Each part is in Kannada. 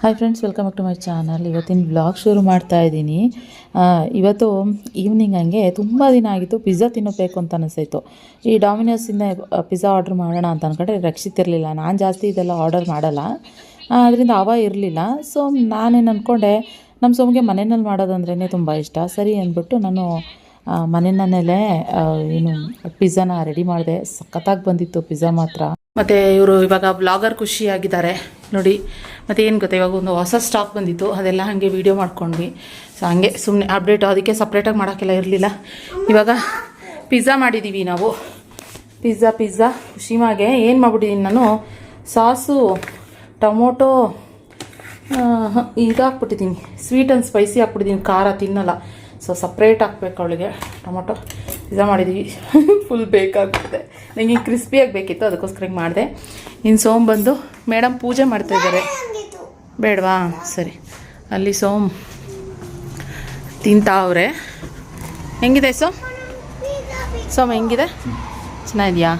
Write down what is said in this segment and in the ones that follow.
Hi friends, welcome back to my channel. ಇವತ್ತಿನ ವ್ಲಾಗ್ ಶುರು ಮಾಡ್ತಾ ಇದ್ದೀನಿ. ಇವತ್ತು ಈವ್ನಿಂಗ್ ಹಂಗೆ ತುಂಬ ದಿನ ಆಗಿತ್ತು ಪಿಜ್ಜಾ ತಿನ್ನಬೇಕು ಅಂತ ಅನಿಸ್ತಾಯಿತ್ತು. ಈ ಡಾಮಿನೋಸಿಂದ ಪಿಜ್ಜಾ ಆರ್ಡ್ರ್ ಮಾಡೋಣ ಅಂತ ಅಂದ್ಕೊಂಡ್ರೆ ರಕ್ಷಿತಿರಲಿಲ್ಲ. ನಾನು ಜಾಸ್ತಿ ಇದೆಲ್ಲ ಆರ್ಡರ್ ಮಾಡಲ್ಲ, ಅದರಿಂದ ಅವ ಇರಲಿಲ್ಲ. ಸೊ ನಾನೇನು ಅಂದ್ಕೊಂಡೆ, ನಮ್ಮ ಸೋಮ್ಗೆ ಮನೆಯಲ್ಲಿ ಮಾಡೋದಂದ್ರೇ ತುಂಬ ಇಷ್ಟ. ಸರಿ ಅಂದ್ಬಿಟ್ಟು ನಾನು ಮನೆಯಲ್ಲೇ ಏನು ಪಿಜ್ಜಾನ ರೆಡಿ ಮಾಡಿದೆ. ಸಖತ್ತಾಗಿ ಬಂದಿತ್ತು ಪಿಜ್ಜಾ ಮಾತ್ರ. ಮತ್ತು ಇವರು ಇವಾಗ ಬ್ಲಾಗರ್ ಖುಷಿಯಾಗಿದ್ದಾರೆ ನೋಡಿ. ಮತ್ತು ಏನು ಗೊತ್ತಾ, ಇವಾಗ ಒಂದು ಹೊಸ ಸ್ಟಾಕ್ ಬಂದಿತ್ತು, ಅದೆಲ್ಲ ಹಾಗೆ ವೀಡಿಯೋ ಮಾಡ್ಕೊಂಡ್ವಿ. ಸೊ ಹಾಗೆ ಸುಮ್ಮನೆ ಅಪ್ಡೇಟ್, ಅದಕ್ಕೆ ಸಪ್ರೇಟಾಗಿ ಮಾಡೋಕ್ಕೆಲ್ಲ ಇರಲಿಲ್ಲ. ಇವಾಗ ಪಿಜ್ಜಾ ಮಾಡಿದ್ದೀವಿ ನಾವು. ಪಿಜ್ಜಾ ಖುಷಿಮಾಗೆ ಏನು ಮಾಡ್ಬಿಟ್ಟಿದ್ದೀನಿ ನಾನು, ಸಾಸು ಟೊಮೊಟೊ ಇದು ಹಾಕ್ಬಿಟ್ಟಿದ್ದೀನಿ, ಸ್ವೀಟ್ ಆ್ಯಂಡ್ ಸ್ಪೈಸಿ ಹಾಕ್ಬಿಟ್ಟಿದ್ದೀನಿ. ಖಾರ ತಿನ್ನಲ್ಲ, ಸೊ ಸಪ್ರೇಟ್ ಹಾಕ್ಬೇಕು ಅವಳಿಗೆ. ಟೊಮೊಟೊ ಪಿಜ್ಜಾ ಮಾಡಿದ್ದೀವಿ. ಫುಲ್ ಬೇಕಾಗ್ಬಿಟ್ಟಿದೆ ನನಗೆ, ಕ್ರಿಸ್ಪಿಯಾಗಿ ಬೇಕಿತ್ತು, ಅದಕ್ಕೋಸ್ಕರ ಹಿಂಗೆ ಮಾಡಿದೆ. ಇನ್ನು ಸೋಮ್ ಬಂದು ಮೇಡಮ್ ಪೂಜೆ ಮಾಡ್ತಾಯಿದ್ದಾರೆ. ಬೇಡವಾ? ಸರಿ. ಅಲ್ಲಿ ಸೋಮ್ ತಿಂತಾವ್ರೆ. ಹೆಂಗಿದೆ ಸೋಮ್ ಹೆಂಗಿದೆ? ಚೆನ್ನಾಗಿದೆಯಾ?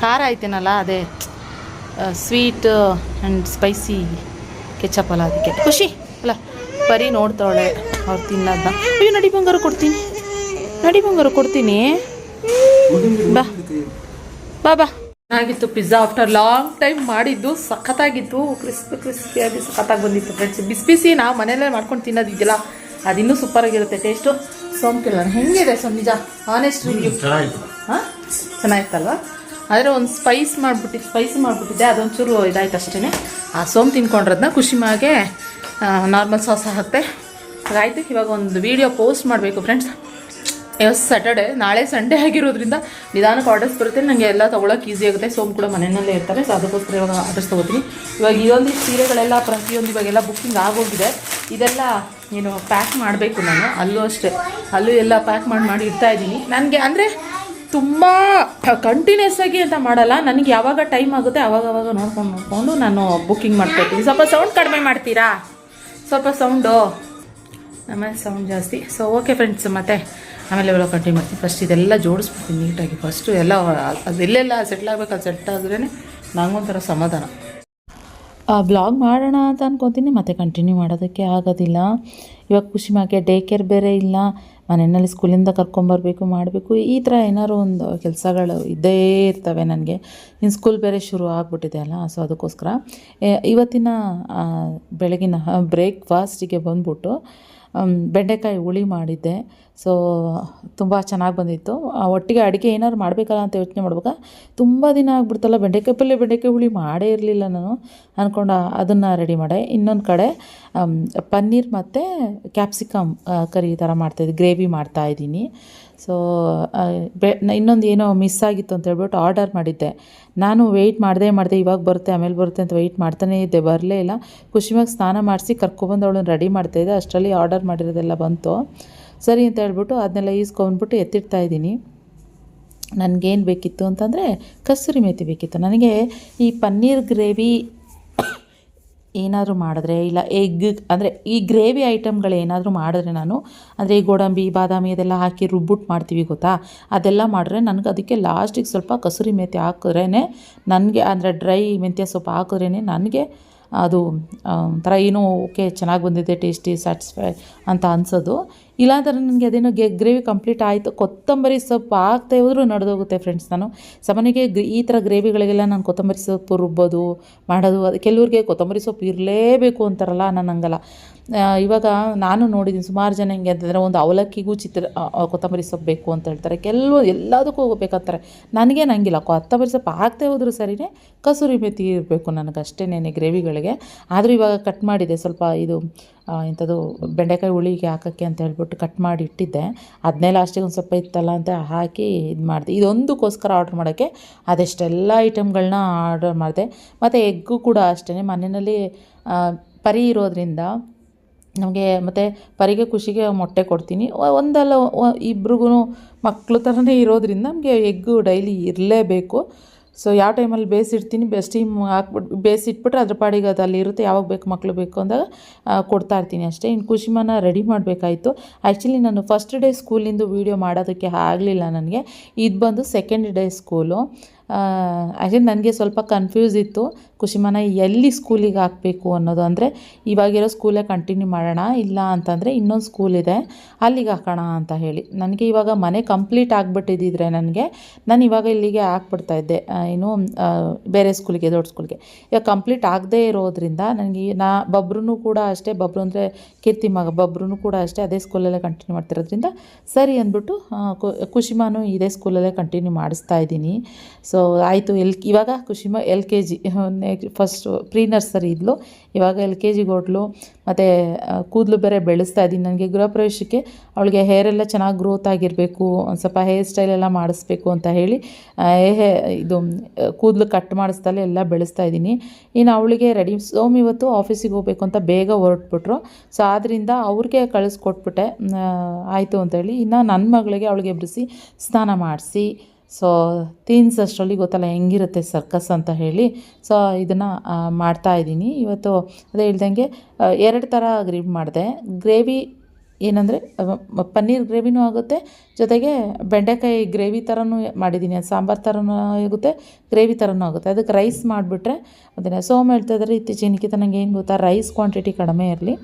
ಖಾರ ಐತೇನಲ್ಲ, ಅದೇ ಸ್ವೀಟ್ ಆ್ಯಂಡ್ ಸ್ಪೈಸಿ ಕೆಚಪ್ ಅಲ್ಲ, ಅದಕ್ಕೆ ಖುಷಿ ಅಲ್ಲ. ಬರೀ ನೋಡ್ತಾವಳೆ ಅವ್ರು ತಿನ್ನೋದನ್ನ. ಅಯ್ಯೋ ನಡಿ ಬಂಗಾರ ಕೊಡ್ತೀನಿ. ಬಾ. ಚೆನ್ನಾಗಿತ್ತು ಪಿಜ್ಜಾ. ಆಫ್ಟರ್ ಲಾಂಗ್ ಟೈಮ್ ಮಾಡಿದ್ದು, ಸಖತ್ತಾಗಿತ್ತು. ಕ್ರಿಸ್ಪಿಯಾಗಿ ಸಖತ್ತಾಗಿ ಬಂದಿತ್ತು ಫ್ರೆಂಡ್ಸ್. ಬಿಸಿ ನಾವು ಮನೆಯಲ್ಲೇ ಮಾಡ್ಕೊಂಡು ತಿನ್ನೋದಿದ್ದಿಲ್ಲ, ಅದಿನ್ನೂ ಸೂಪರಾಗಿರುತ್ತೆ ಟೇಸ್ಟು. ಸೋಮ್ ಕೇಳೋಣ ಹೆಂಗಿದೆ ಸೋಮ್, ನಿಜ ಆನೆಸ್ಟ್ ರಿವ್ಯೂ. ಹಾಂ, ಚೆನ್ನಾಗಿತ್ತಲ್ವ? ಆದರೆ ಒಂದು ಸ್ಪೈಸಿ ಮಾಡಿಬಿಟ್ಟಿದ್ದೆ, ಅದೊಂಚೂರು ಇದಾಯ್ತು ಅಷ್ಟೇ. ಆ ಸೋಮ್ ತಿನ್ಕೊಂಡ್ರದನ್ನ ಖುಷಿಮಾಗೆ ನಾರ್ಮಲ್ ಸಾಸ್ ಹಾಕ್ತೆ. ಹಾಗಾಯಿತು. ಇವಾಗ ಒಂದು ವೀಡಿಯೋ ಪೋಸ್ಟ್ ಮಾಡಬೇಕು ಫ್ರೆಂಡ್ಸ್. ಇವತ್ತು ಸ್ಯಾಟರ್ಡೆ, ನಾಳೆ ಸಂಡೇ ಆಗಿರೋದ್ರಿಂದ ನಿಧಾನಕ್ಕೆ ಆರ್ಡರ್ಸ್ ಬರುತ್ತೆ. ನನಗೆ ಎಲ್ಲ ತೊಗೊಳಕ್ಕೆ ಈಸಿ ಆಗುತ್ತೆ. ಸೋಮ್ ಕೂಡ ಮನೆಯಲ್ಲೇ ಇರ್ತಾರೆ, ಸೊ ಅದಕ್ಕೋಸ್ಕರ ಇವಾಗ ಆರ್ಡರ್ಸ್ ತೊಗೋತೀನಿ. ಇವಾಗ ಇದೊಂದಿಷ್ಟು ಸೀರೆಗಳೆಲ್ಲ ಪ್ರತಿಯೊಂದು ಇವಾಗೆಲ್ಲ ಬುಕ್ಕಿಂಗ್ ಆಗೋಗಿದೆ. ಇದೆಲ್ಲ ಏನು ಪ್ಯಾಕ್ ಮಾಡಬೇಕು ನಾನು. ಅಲ್ಲೂ ಅಷ್ಟೇ, ಅಲ್ಲೂ ಎಲ್ಲ ಪ್ಯಾಕ್ ಮಾಡಿ ಇಡ್ತಾಯಿದ್ದೀನಿ. ನನಗೆ ಅಂದರೆ ತುಂಬ ಕಂಟಿನ್ಯೂಸ್ ಆಗಿ ಅಂತ ಮಾಡಲ್ಲ, ನನಗೆ ಯಾವಾಗ ಟೈಮ್ ಆಗುತ್ತೆ ಆವಾಗ ನೋಡ್ಕೊಂಡು ನಾನು ಬುಕ್ಕಿಂಗ್ ಮಾಡ್ಕೊಳ್ತೀನಿ. ಸ್ವಲ್ಪ ಸೌಂಡ್ ಕಡಿಮೆ ಮಾಡ್ತೀರಾ? ಸ್ವಲ್ಪ ಸೌಂಡು, ಆಮೇಲೆ ಸೌಂಡ್ ಜಾಸ್ತಿ. ಸೊ ಓಕೆ ಫ್ರೆಂಡ್ಸ್, ಮತ್ತೆ ಆಮೇಲೆ ಇವೆಲ್ಲ ಕಂಟಿನ್ಯೂ ಮಾಡ್ತೀನಿ. ಫಸ್ಟ್ ಇದೆಲ್ಲ ಜೋಡಿಸ್ಬಿಡ್ತೀನಿ ನೀಟಾಗಿ. ಫಸ್ಟು ಎಲ್ಲ ಅದೆಲ್ಲೆಲ್ಲ ಸೆಟ್ಲ್ ಆಗಬೇಕು, ಅದು ಸೆಟ್ ಆದ್ರೇ ನನಗೊಂಥರ ಸಮಾಧಾನ. ಬ್ಲಾಗ್ ಮಾಡೋಣ ಅಂತ ಅನ್ಕೊತೀನಿ, ಮತ್ತು ಕಂಟಿನ್ಯೂ ಮಾಡೋದಕ್ಕೆ ಆಗೋದಿಲ್ಲ. ಇವಾಗ ಖುಷಿಮಾಗೆ ಡೇ ಕೇರ್ ಬೇರೆ ಇಲ್ಲ, ಮನೆಯಲ್ಲಿ ಸ್ಕೂಲಿಂದ ಕರ್ಕೊಂಬರ್ಬೇಕು, ಮಾಡಬೇಕು, ಈ ಥರ ಏನಾದ್ರು ಒಂದು ಕೆಲಸಗಳು ಇದ್ದೇ ಇರ್ತವೆ ನನಗೆ. ಇನ್ನು ಸ್ಕೂಲ್ ಬೇರೆ ಶುರು ಆಗಿಬಿಟ್ಟಿದೆ ಅಲ್ಲ, ಸೊ ಅದಕ್ಕೋಸ್ಕರ ಇವತ್ತಿನ ಬೆಳಗಿನ ಬ್ರೇಕ್ಫಾಸ್ಟಿಗೆ ಬಂದ್ಬಿಟ್ಟು ಬೆಂಡೆಕಾಯಿ ಹುಳಿ ಮಾಡಿದ್ದೆ. ಸೊ ತುಂಬ ಚೆನ್ನಾಗಿ ಬಂದಿತ್ತು. ಒಟ್ಟಿಗೆ ಅಡುಗೆ ಏನಾದ್ರು ಮಾಡಬೇಕಲ್ಲ ಅಂತ ಯೋಚನೆ ಮಾಡುವಾಗ ತುಂಬ ದಿನ ಆಗಿಬಿಡ್ತಲ್ಲ, ಬೆಂಡೆಕಾಯಿ ಹುಳಿ ಮಾಡೇ ಇರಲಿಲ್ಲ ನಾನು ಅಂದ್ಕೊಂಡು ಅದನ್ನು ರೆಡಿ ಮಾಡೆ. ಇನ್ನೊಂದು ಕಡೆ ಪನ್ನೀರ್ ಮತ್ತು ಕ್ಯಾಪ್ಸಿಕಮ್ ಕರಿ ಥರ ಮಾಡ್ತಾಯಿದ್ದೆ, ಗ್ರೇವಿ ಮಾಡ್ತಾಯಿದ್ದೀನಿ. ಸೊ ಇನ್ನೊಂದು ಏನೋ ಮಿಸ್ ಆಗಿತ್ತು ಅಂತ ಹೇಳ್ಬಿಟ್ಟು ಆರ್ಡರ್ ಮಾಡಿದ್ದೆ. ನಾನು ವೆಯ್ಟ್ ಮಾಡಿದೆ, ಇವಾಗ ಬರುತ್ತೆ ಆಮೇಲೆ ಬರುತ್ತೆ ಅಂತ ವೆಯ್ಟ್ ಮಾಡ್ತಾನೇ ಇದ್ದೆ, ಬರಲೇ ಇಲ್ಲ. ಖುಷಿಯಾಗಿ ಸ್ನಾನ ಮಾಡಿಸಿ ಕರ್ಕೊಬಂದು ಅವಳನ್ನ ರೆಡಿ ಮಾಡ್ತಾಯಿದ್ದೆ. ಅಷ್ಟರಲ್ಲಿ ಆರ್ಡರ್ ಮಾಡಿರೋದೆಲ್ಲ ಬಂತು. ಸರಿ ಅಂತ ಹೇಳ್ಬಿಟ್ಟು ಅದನ್ನೆಲ್ಲ ಈಸ್ಕೊಂಡ್ಬಿಟ್ಟು ಎತ್ತಿಡ್ತಾಯಿದ್ದೀನಿ. ನನಗೇನು ಬೇಕಿತ್ತು ಅಂತಂದರೆ ಕಸೂರಿ ಮೇಥಿ ಬೇಕಿತ್ತು. ನನಗೆ ಈ ಪನ್ನೀರ್ ಗ್ರೇವಿ ಏನಾದರೂ ಮಾಡಿದ್ರೆ, ಇಲ್ಲ ಎಗ್ ಅಂದರೆ ಈ ಗ್ರೇವಿ ಐಟಮ್ಗಳೇನಾದರೂ ಮಾಡಿದ್ರೆ, ನಾನು ಅಂದರೆ ಈ ಗೋಡಂಬಿ ಬಾದಾಮಿ ಅದೆಲ್ಲ ಹಾಕಿ ರುಬ್ಬಿಟ್ಟು ಮಾಡ್ತೀವಿ ಗೊತ್ತಾ, ಅದೆಲ್ಲ ಮಾಡಿದ್ರೆ ನನಗೆ ಅದಕ್ಕೆ ಲಾಸ್ಟಿಗೆ ಸ್ವಲ್ಪ ಕಸೂರಿ ಮೇಥಿ ಹಾಕಿದ್ರೇ ನನಗೆ, ಅಂದರೆ ಡ್ರೈ ಮೆಂತ್ಯ ಸೊಪ್ಪು ಹಾಕಿದ್ರೇ ನನಗೆ ಅದು ಒಂಥರ ಏನೋ ಓಕೆ ಚೆನ್ನಾಗಿ ಬಂದಿದೆ, ಟೇಸ್ಟಿ ಸ್ಯಾಟಿಸ್ಫೈ ಅಂತ ಅನಿಸೋದು. ಇಲ್ಲಾಂದ್ರೆ ನನಗೆ ಅದೇನೋ ಗ್ರೇವಿ ಕಂಪ್ಲೀಟ್ ಆಯಿತು, ಕೊತ್ತಂಬರಿ ಸೊಪ್ಪು ಹಾಕ್ತಾ ಹೋದರೂ ನಡೆದೋಗುತ್ತೆ ಫ್ರೆಂಡ್ಸ್. ನಾನು ಸಾಮಾನ್ಯಕ್ಕೆ ಈ ಥರ ಗ್ರೇವಿಗಳಿಗೆಲ್ಲ ನಾನು ಕೊತ್ತಂಬರಿ ಸೊಪ್ಪು ರುಬ್ಬೋದು ಮಾಡೋದು, ಅದು ಕೆಲವ್ರಿಗೆ ಕೊತ್ತಂಬರಿ ಸೊಪ್ಪು ಇರಲೇಬೇಕು ಅಂತಾರಲ್ಲ, ನಾನು ಹಂಗಲ್ಲ. ಇವಾಗ ನಾನು ನೋಡಿದ್ದೀನಿ ಸುಮಾರು ಜನ ಹೆಂಗೆ ಅಂತಂದರೆ, ಒಂದು ಅವಲಕ್ಕಿಗೂ ಕೊತ್ತಂಬರಿ ಸೊಪ್ಪು ಬೇಕು ಅಂತ ಹೇಳ್ತಾರೆ, ಎಲ್ಲದಕ್ಕೂ ಹೋಗ್ಬೇಕಂತಾರೆ. ನನಗೇನು ಹಂಗಿಲ್ಲ, ಕೊತ್ತಂಬರಿ ಸೊಪ್ಪು ಹಾಕ್ತೇ ಹೋದರೂ ಸರಿಯೇ, ಕಸೂರಿ ಮೇಥಿ ಇರಬೇಕು ನನಗಷ್ಟೇನೆ ಗ್ರೇವಿಗಳಿಗೆ. ಆದರೂ ಇವಾಗ ಕಟ್ ಮಾಡಿದೆ ಸ್ವಲ್ಪ, ಇದು ಇಂಥದ್ದು ಬೆಂಡೆಕಾಯಿ ಹುಳಿಗೆ ಹಾಕೋಕ್ಕೆ ಅಂತ ಹೇಳ್ಬಿಟ್ಟು ಕಟ್ ಮಾಡಿ ಇಟ್ಟಿದ್ದೆ. ಅದನ್ನೇ ಲಾಸ್ಟಿಗೆ ಒಂದು ಸ್ವಲ್ಪ ಇತ್ತಲ್ಲ ಅಂತ ಹಾಕಿ ಇದು ಮಾಡಿದೆ. ಇದೊಂದಕ್ಕೋಸ್ಕರ ಆರ್ಡ್ರ್ ಮಾಡೋಕ್ಕೆ ಅದೆಷ್ಟೆಲ್ಲ ಐಟಮ್ಗಳನ್ನ ಆರ್ಡರ್ ಮಾಡಿದೆ. ಮತ್ತು ಎಗ್ಗು ಕೂಡ ಅಷ್ಟೇ, ಮನೆಯಲ್ಲಿ ಪರಿ ಇರೋದ್ರಿಂದ ನಮಗೆ, ಮತ್ತು ಪರಿಗೆ ಖುಷಿಗೆ ಮೊಟ್ಟೆ ಕೊಡ್ತೀನಿ. ಒಂದಲ್ಲ ಇಬ್ರಿಗೂ ಮಕ್ಕಳು ಥರನೇ ಇರೋದ್ರಿಂದ ನಮಗೆ ಎಗ್ಗು ಡೈಲಿ ಇರಲೇಬೇಕು. ಸೊ ಯಾವ ಟೈಮಲ್ಲಿ ಬೇಯಿಸಿಡ್ತೀನಿ, ಸ್ಟೀಮ್ ಹಾಕ್ಬಿಟ್ಟು ಬೇಯಿಸಿಟ್ಬಿಟ್ರೆ ಅದ್ರ ಪಾಡಿಗೆ ಅದು ಅಲ್ಲಿ ಇರುತ್ತೆ. ಯಾವಾಗ ಬೇಕು ಮಕ್ಕಳು ಬೇಕು ಅಂದಾಗ ಕೊಡ್ತಾಯಿರ್ತೀನಿ ಅಷ್ಟೇ. ಇನ್ನು ಖುಷಿಮಾನ ರೆಡಿ ಮಾಡಬೇಕಾಯಿತು. ಆ್ಯಕ್ಚುಲಿ ನಾನು ಫಸ್ಟ್ ಡೇ ಸ್ಕೂಲಿಂದು ವೀಡಿಯೋ ಮಾಡೋದಕ್ಕೆ ಆಗಲಿಲ್ಲ ನನಗೆ. ಇದು ಬಂದು ಸೆಕೆಂಡ್ ಡೇ ಸ್ಕೂಲು. ಆ್ಯಕ್ಚುಲಿ ನನಗೆ ಸ್ವಲ್ಪ ಕನ್ಫ್ಯೂಸ್ ಇತ್ತು ಕುಶಿಮಾನ ಎಲ್ಲಿ ಸ್ಕೂಲಿಗೆ ಹಾಕಬೇಕು ಅನ್ನೋದು. ಅಂದರೆ ಇವಾಗಿರೋ ಸ್ಕೂಲೇ ಕಂಟಿನ್ಯೂ ಮಾಡೋಣ, ಇಲ್ಲ ಅಂತಂದರೆ ಇನ್ನೊಂದು ಸ್ಕೂಲ್ ಇದೆ ಅಲ್ಲಿಗೆ ಹಾಕೋಣ ಅಂತ ಹೇಳಿ. ನನಗೆ ಇವಾಗ ಮನೆ ಕಂಪ್ಲೀಟ್ ಆಗಿಬಿಟ್ಟಿದ್ದಿದ್ರೆ ನಾನು ಇವಾಗ ಇಲ್ಲಿಗೆ ಹಾಕ್ಬಿಡ್ತಾಯಿದ್ದೆ, ಏನು ಬೇರೆ ಸ್ಕೂಲಿಗೆ, ದೊಡ್ಡ ಸ್ಕೂಲ್ಗೆ. ಇವಾಗ ಕಂಪ್ಲೀಟ್ ಆಗದೇ ಇರೋದ್ರಿಂದ ನನಗೆ ಬಬ್ರೂ ಕೂಡ ಅಷ್ಟೇ, ಬಬ್ರು ಅಂದರೆ ಕೀರ್ತಿ ಮಗ, ಬಬ್ರೂ ಕೂಡ ಅಷ್ಟೇ ಅದೇ ಸ್ಕೂಲಲ್ಲೇ ಕಂಟಿನ್ಯೂ ಮಾಡ್ತಿರೋದ್ರಿಂದ ಸರಿ ಅಂದ್ಬಿಟ್ಟು ಕುಶಿಮಾನು ಇದೇ ಸ್ಕೂಲಲ್ಲೇ ಕಂಟಿನ್ಯೂ ಮಾಡಿಸ್ತಾ ಇದ್ದೀನಿ. ಸೊ ಆಯಿತು. ಇವಾಗ ಕುಶಿಮಾ LKG, ಫಸ್ಟ್ ಪ್ರೀ ನರ್ಸರಿ ಇದ್ಲು, ಇವಾಗ LKG ಹೋಟ್ಲು. ಮತ್ತು ಕೂದಲು ಬೇರೆ ಬೆಳೆಸ್ತಾ ಇದ್ದೀನಿ. ನನಗೆ ಗೃಹ ಪ್ರವೇಶಕ್ಕೆ ಅವಳಿಗೆ ಹೇರೆಲ್ಲ ಚೆನ್ನಾಗಿ ಗ್ರೋತ್ ಆಗಿರಬೇಕು, ಒಂದು ಸ್ವಲ್ಪ ಹೇರ್ ಸ್ಟೈಲೆಲ್ಲ ಮಾಡಿಸ್ಬೇಕು ಅಂತ ಹೇಳಿ ಇದು ಕೂದಲು ಕಟ್ ಮಾಡಿಸ್ದಲ್ಲೇ ಎಲ್ಲ ಬೆಳೆಸ್ತಾ ಇದ್ದೀನಿ. ಇನ್ನು ಅವಳಿಗೆ ರೆಡಿ ಇವತ್ತು ಆಫೀಸಿಗೆ ಹೋಗಬೇಕು ಅಂತ ಬೇಗ ಹೊರಟ್ಬಿಟ್ರು. ಸೊ ಆದ್ದರಿಂದ ಅವ್ರಿಗೆ ಕಳಿಸ್ಕೊಟ್ಬಿಟ್ಟೆ, ಆಯಿತು ಅಂತೇಳಿ. ಇನ್ನು ನನ್ನ ಮಗಳಿಗೆ ಅವಳಿಗೆ ಎಬ್ಬಿಸಿ ಸ್ನಾನ ಮಾಡಿಸಿ, ಸೊ ಅಷ್ಟರಲ್ಲಿ ಗೊತ್ತಲ್ಲ ಹೆಂಗಿರುತ್ತೆ ಸರ್ಕಸ್ ಅಂತ ಹೇಳಿ, ಸೊ ಇದನ್ನು ಮಾಡ್ತಾಯಿದ್ದೀನಿ ಇವತ್ತು. ಅದೇ ಹೇಳ್ದಂಗೆ 2 ಥರ ಗ್ರೇವಿ ಮಾಡಿದೆ. ಗ್ರೇವಿ ಏನಂದರೆ ಪನ್ನೀರ್ ಗ್ರೇವಿನೂ ಆಗುತ್ತೆ, ಜೊತೆಗೆ ಬೆಂಡೆಕಾಯಿ ಗ್ರೇವಿ ಥರನೂ ಮಾಡಿದ್ದೀನಿ. ಅದು ಸಾಂಬಾರು ಥರನೂ ಆಗುತ್ತೆ, ಗ್ರೇವಿ ಥರನೂ ಆಗುತ್ತೆ. ಅದಕ್ಕೆ ರೈಸ್ ಮಾಡಿಬಿಟ್ರೆ ಅದನ್ನು ಸೋಮ ಹೇಳ್ತಾ ಇದ್ದಾರೆ ಇತ್ತೀಚಿನಕ್ಕಿಂತ ನನಗೆ ಏನು ಗೊತ್ತಾ, ರೈಸ್ ಕ್ವಾಂಟಿಟಿ ಕಡಿಮೆ ಇರಲಿ,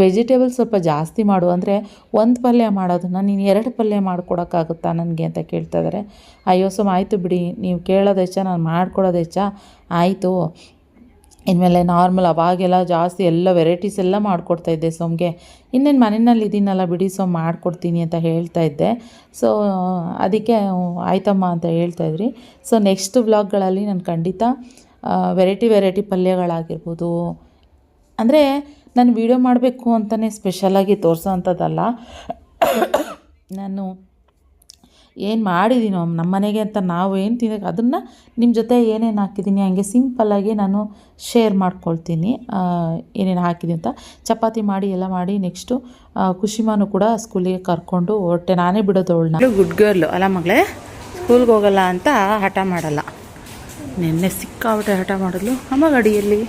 ವೆಜಿಟೇಬಲ್ಸ್ ಸ್ವಲ್ಪ ಜಾಸ್ತಿ ಮಾಡು. ಅಂದರೆ ಒಂದು ಪಲ್ಯ ಮಾಡೋದನ್ನು ನೀನು 2 ಪಲ್ಯ ಮಾಡ್ಕೊಡೋಕ್ಕಾಗುತ್ತಾ ನನಗೆ ಅಂತ ಕೇಳ್ತಾ ಇದ್ದಾರೆ. ಅಯ್ಯೋ ಆಯಿತು ಬಿಡಿ, ನೀವು ಕೇಳೋದು ಹೆಚ್ಚ, ನಾನು ಮಾಡ್ಕೊಡೋದು ಹೆಚ್ಚ, ಆಯಿತು. ಇನ್ಮೇಲೆ ನಾರ್ಮಲ್ ಅವಾಗೆಲ್ಲ ಜಾಸ್ತಿ ಎಲ್ಲ ವೆರೈಟೀಸ್ ಎಲ್ಲ ಮಾಡಿಕೊಡ್ತಾಯಿದ್ದೆ ಸೋಮ್ಗೆ. ಇನ್ನೇನು ಮನೆಯಲ್ಲಿ ಇದ್ದೀನಲ್ಲ ಬಿಡಿ ಸೋಮ್ ಮಾಡಿಕೊಡ್ತೀನಿ ಅಂತ ಹೇಳ್ತಾ ಇದ್ದೆ. ಸೊ ಅದಕ್ಕೆ ಆಯ್ತಮ್ಮ ಅಂತ ಹೇಳ್ತಾಯಿದ್ರಿ. ಸೊ ನೆಕ್ಸ್ಟ್ ವ್ಲಾಗ್ಗಳಲ್ಲಿ ನಾನು ಖಂಡಿತ ವೆರೈಟಿ ಪಲ್ಯಗಳಾಗಿರ್ಬೋದು, ಅಂದರೆ ನಾನು ವೀಡಿಯೋ ಮಾಡಬೇಕು ಅಂತಲೇ ಸ್ಪೆಷಲಾಗಿ ತೋರಿಸೋ ಅಂಥದ್ದಲ್ಲ, ನಾನು ಏನು ಮಾಡಿದ್ದೀನೋ ನಮ್ಮ ಮನೆಗೆ ಅಂತ ನಾವು ಏನು ತಿನ್ನೋಕೆ ಅದನ್ನು ನಿಮ್ಮ ಜೊತೆ ಏನೇನು ಹಾಕಿದ್ದೀನಿ ಹಂಗೆ ಸಿಂಪಲ್ಲಾಗಿ ನಾನು ಶೇರ್ ಮಾಡ್ಕೊಳ್ತೀನಿ, ಏನೇನು ಹಾಕಿದ್ದೀನಿ ಅಂತ. ಚಪಾತಿ ಮಾಡಿ ಎಲ್ಲ ಮಾಡಿ ನೆಕ್ಸ್ಟು ಕುಶಿಮಾನು ಕೂಡ ಸ್ಕೂಲಿಗೆ ಕರ್ಕೊಂಡು ಹೊರಟೆ. ನಾನೇ ಬಿಡೋದು ಅವಳನ್ನ. ಗುಡ್ ಗರ್ಲು ಅಲ್ಲ ಮಗಳೇ, ಸ್ಕೂಲ್ಗೆ ಹೋಗಲ್ಲ ಅಂತ ಹಠ ಮಾಡಲ್ಲ. ನಿನ್ನೆ ಸಿಕ್ಕಾಬಿಟ್ಟೆ ಹಠ ಮಾಡಿದ್ಲು. ಅಮ್ಮ ಗಾಡಿಯಲ್ಲಿ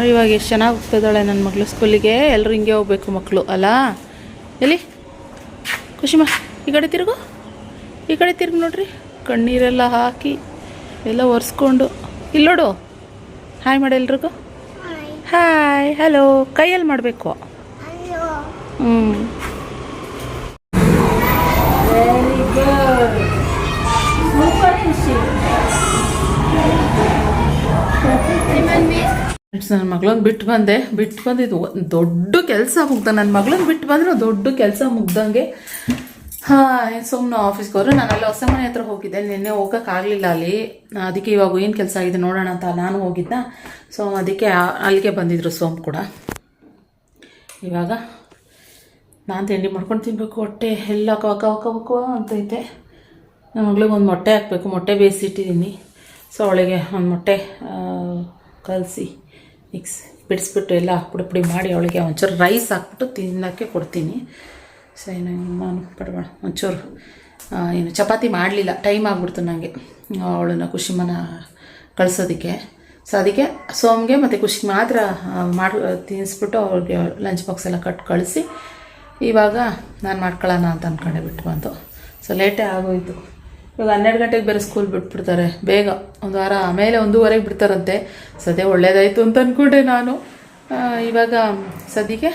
ಇವಾಗ ಎಷ್ಟು ಚೆನ್ನಾಗಿ ಹೋಗ್ತಿದ್ದಾಳೆ ನನ್ನ ಮಗಳು ಸ್ಕೂಲಿಗೆ. ಎಲ್ಲರೂ ಹಿಂಗೆ ಹೋಗ್ಬೇಕು ಮಕ್ಕಳು ಅಲ್ಲ. ಎಲ್ಲಿ ಕುಶಿಮಾ ಈ ಕಡೆ ತಿರುಗು, ಈ ಕಡೆ ತಿರುಗಿ ನೋಡ್ರಿ, ಕಣ್ಣೀರೆಲ್ಲ ಹಾಕಿ ಎಲ್ಲ ಒರೆಸ್ಕೊಂಡು. ಇಲ್ಲಿ ನೋಡು, ಹಾಯ್ ಮಾಡಿ ಎಲ್ರಿಗೂ. ಹಾಯ್ ಹಲೋ ಕೈಯಲ್ಲಿ ಮಾಡಬೇಕು. ವೆರಿ ಗುಡ್, ಸೂಪರ್ ಖುಷಿ. ನನ್ನ ಮಗಳನ್ನ ಬಿಟ್ಟು ಬಂದಿದ್ದು ದೊಡ್ಡ ಕೆಲಸ ಮುಗ್ದ. ನನ್ನ ಮಗಳನ್ನ ಬಿಟ್ಟು ಬಂದರೆ ದೊಡ್ಡ ಕೆಲಸ ಮುಗ್ದಂಗೆ. ಸುಮ್ಮನೆ ಆಫೀಸ್ಗೆ ಹೋದ್ರೆ ನಾನು ಅಲ್ಲಿ ಹೊಸ ಮನೆ ಹತ್ರ ಹೋಗಿದ್ದೆ, ನಿನ್ನೆ ಹೋಗೋಕ್ಕಾಗಲಿಲ್ಲ ಅಲ್ಲಿ. ಅದಕ್ಕೆ ಇವಾಗ ಏನು ಕೆಲಸ ಆಗಿದೆ ನೋಡೋಣ ಅಂತ ನಾನು ಹೋಗಿದ್ದ. ಸೊ ಅದಕ್ಕೆ ಅಲ್ಲಿಗೆ ಬಂದಿದ್ರು ಸೋಮ್ ಕೂಡ. ಇವಾಗ ನಾನು ತಿಂಡಿ ಮಾಡ್ಕೊಂಡು ತಿನ್ನಬೇಕು, ಹೊಟ್ಟೆ ಎಲ್ಲ ಕವಕ ಅಂತೈತೆ. ನನ್ನ ಮಗಳಿಗೆ ಒಂದು ಮೊಟ್ಟೆ ಹಾಕಬೇಕು, ಮೊಟ್ಟೆ ಬೇಯಿಸಿಟ್ಟಿದ್ದೀನಿ. ಸೊ ಅವಳಿಗೆ ಒಂದು ಮೊಟ್ಟೆ ಕಲಸಿ ಬಿಡಿಸ್ಬಿಟ್ಟು ಎಲ್ಲ ಪುಡಿ ಮಾಡಿ ಅವಳಿಗೆ ಒಂಚೂರು ರೈಸ್ ಹಾಕ್ಬಿಟ್ಟು ತಿನ್ನೋಕ್ಕೆ ಕೊಡ್ತೀನಿ. ಸೊ ಏನು ನಾನು ಪಡಬೇಡ ಒಂಚೂರು ಏನು ಚಪಾತಿ ಮಾಡಲಿಲ್ಲ, ಟೈಮ್ ಆಗಿಬಿಡ್ತು ನನಗೆ ಅವಳನ್ನ ಕುಶಿಮನ ಕಳಿಸೋದಕ್ಕೆ. ಸೊ ಅದಕ್ಕೆ ಸೋಮ್ಗೆ ಮತ್ತು ಖುಷಿ ಮಾತ್ರ ಮಾಡಿ ತಿನ್ನಿಸ್ಬಿಟ್ಟು ಅವ್ರಿಗೆ ಲಂಚ್ ಬಾಕ್ಸ್ ಎಲ್ಲ ಕಳಿಸಿ ಇವಾಗ ನಾನು ಮಾಡ್ಕೊಳ್ಳೋಣ ಅಂತ ಅಂದ್ಕೊಂಡೆ ಬಿಟ್ಟು ಬಂದು. ಸೊ ಲೇಟೇ ಆಗೋಯಿತು. ಇವಾಗ 12 ಗಂಟೆಗೆ ಬೇರೆ ಸ್ಕೂಲ್ ಬಿಟ್ಬಿಡ್ತಾರೆ ಬೇಗ, ಒಂದು ವಾರ ಆಮೇಲೆ 1:30ಗೆ ಬಿಡ್ತಾರಂತೆ. ಸದ್ಯ ಒಳ್ಳೇದಾಯಿತು ಅಂತ ಅಂದ್ಕೊಂಡೆ ನಾನು. ಇವಾಗ ಸದ್ಯಕ್ಕೆ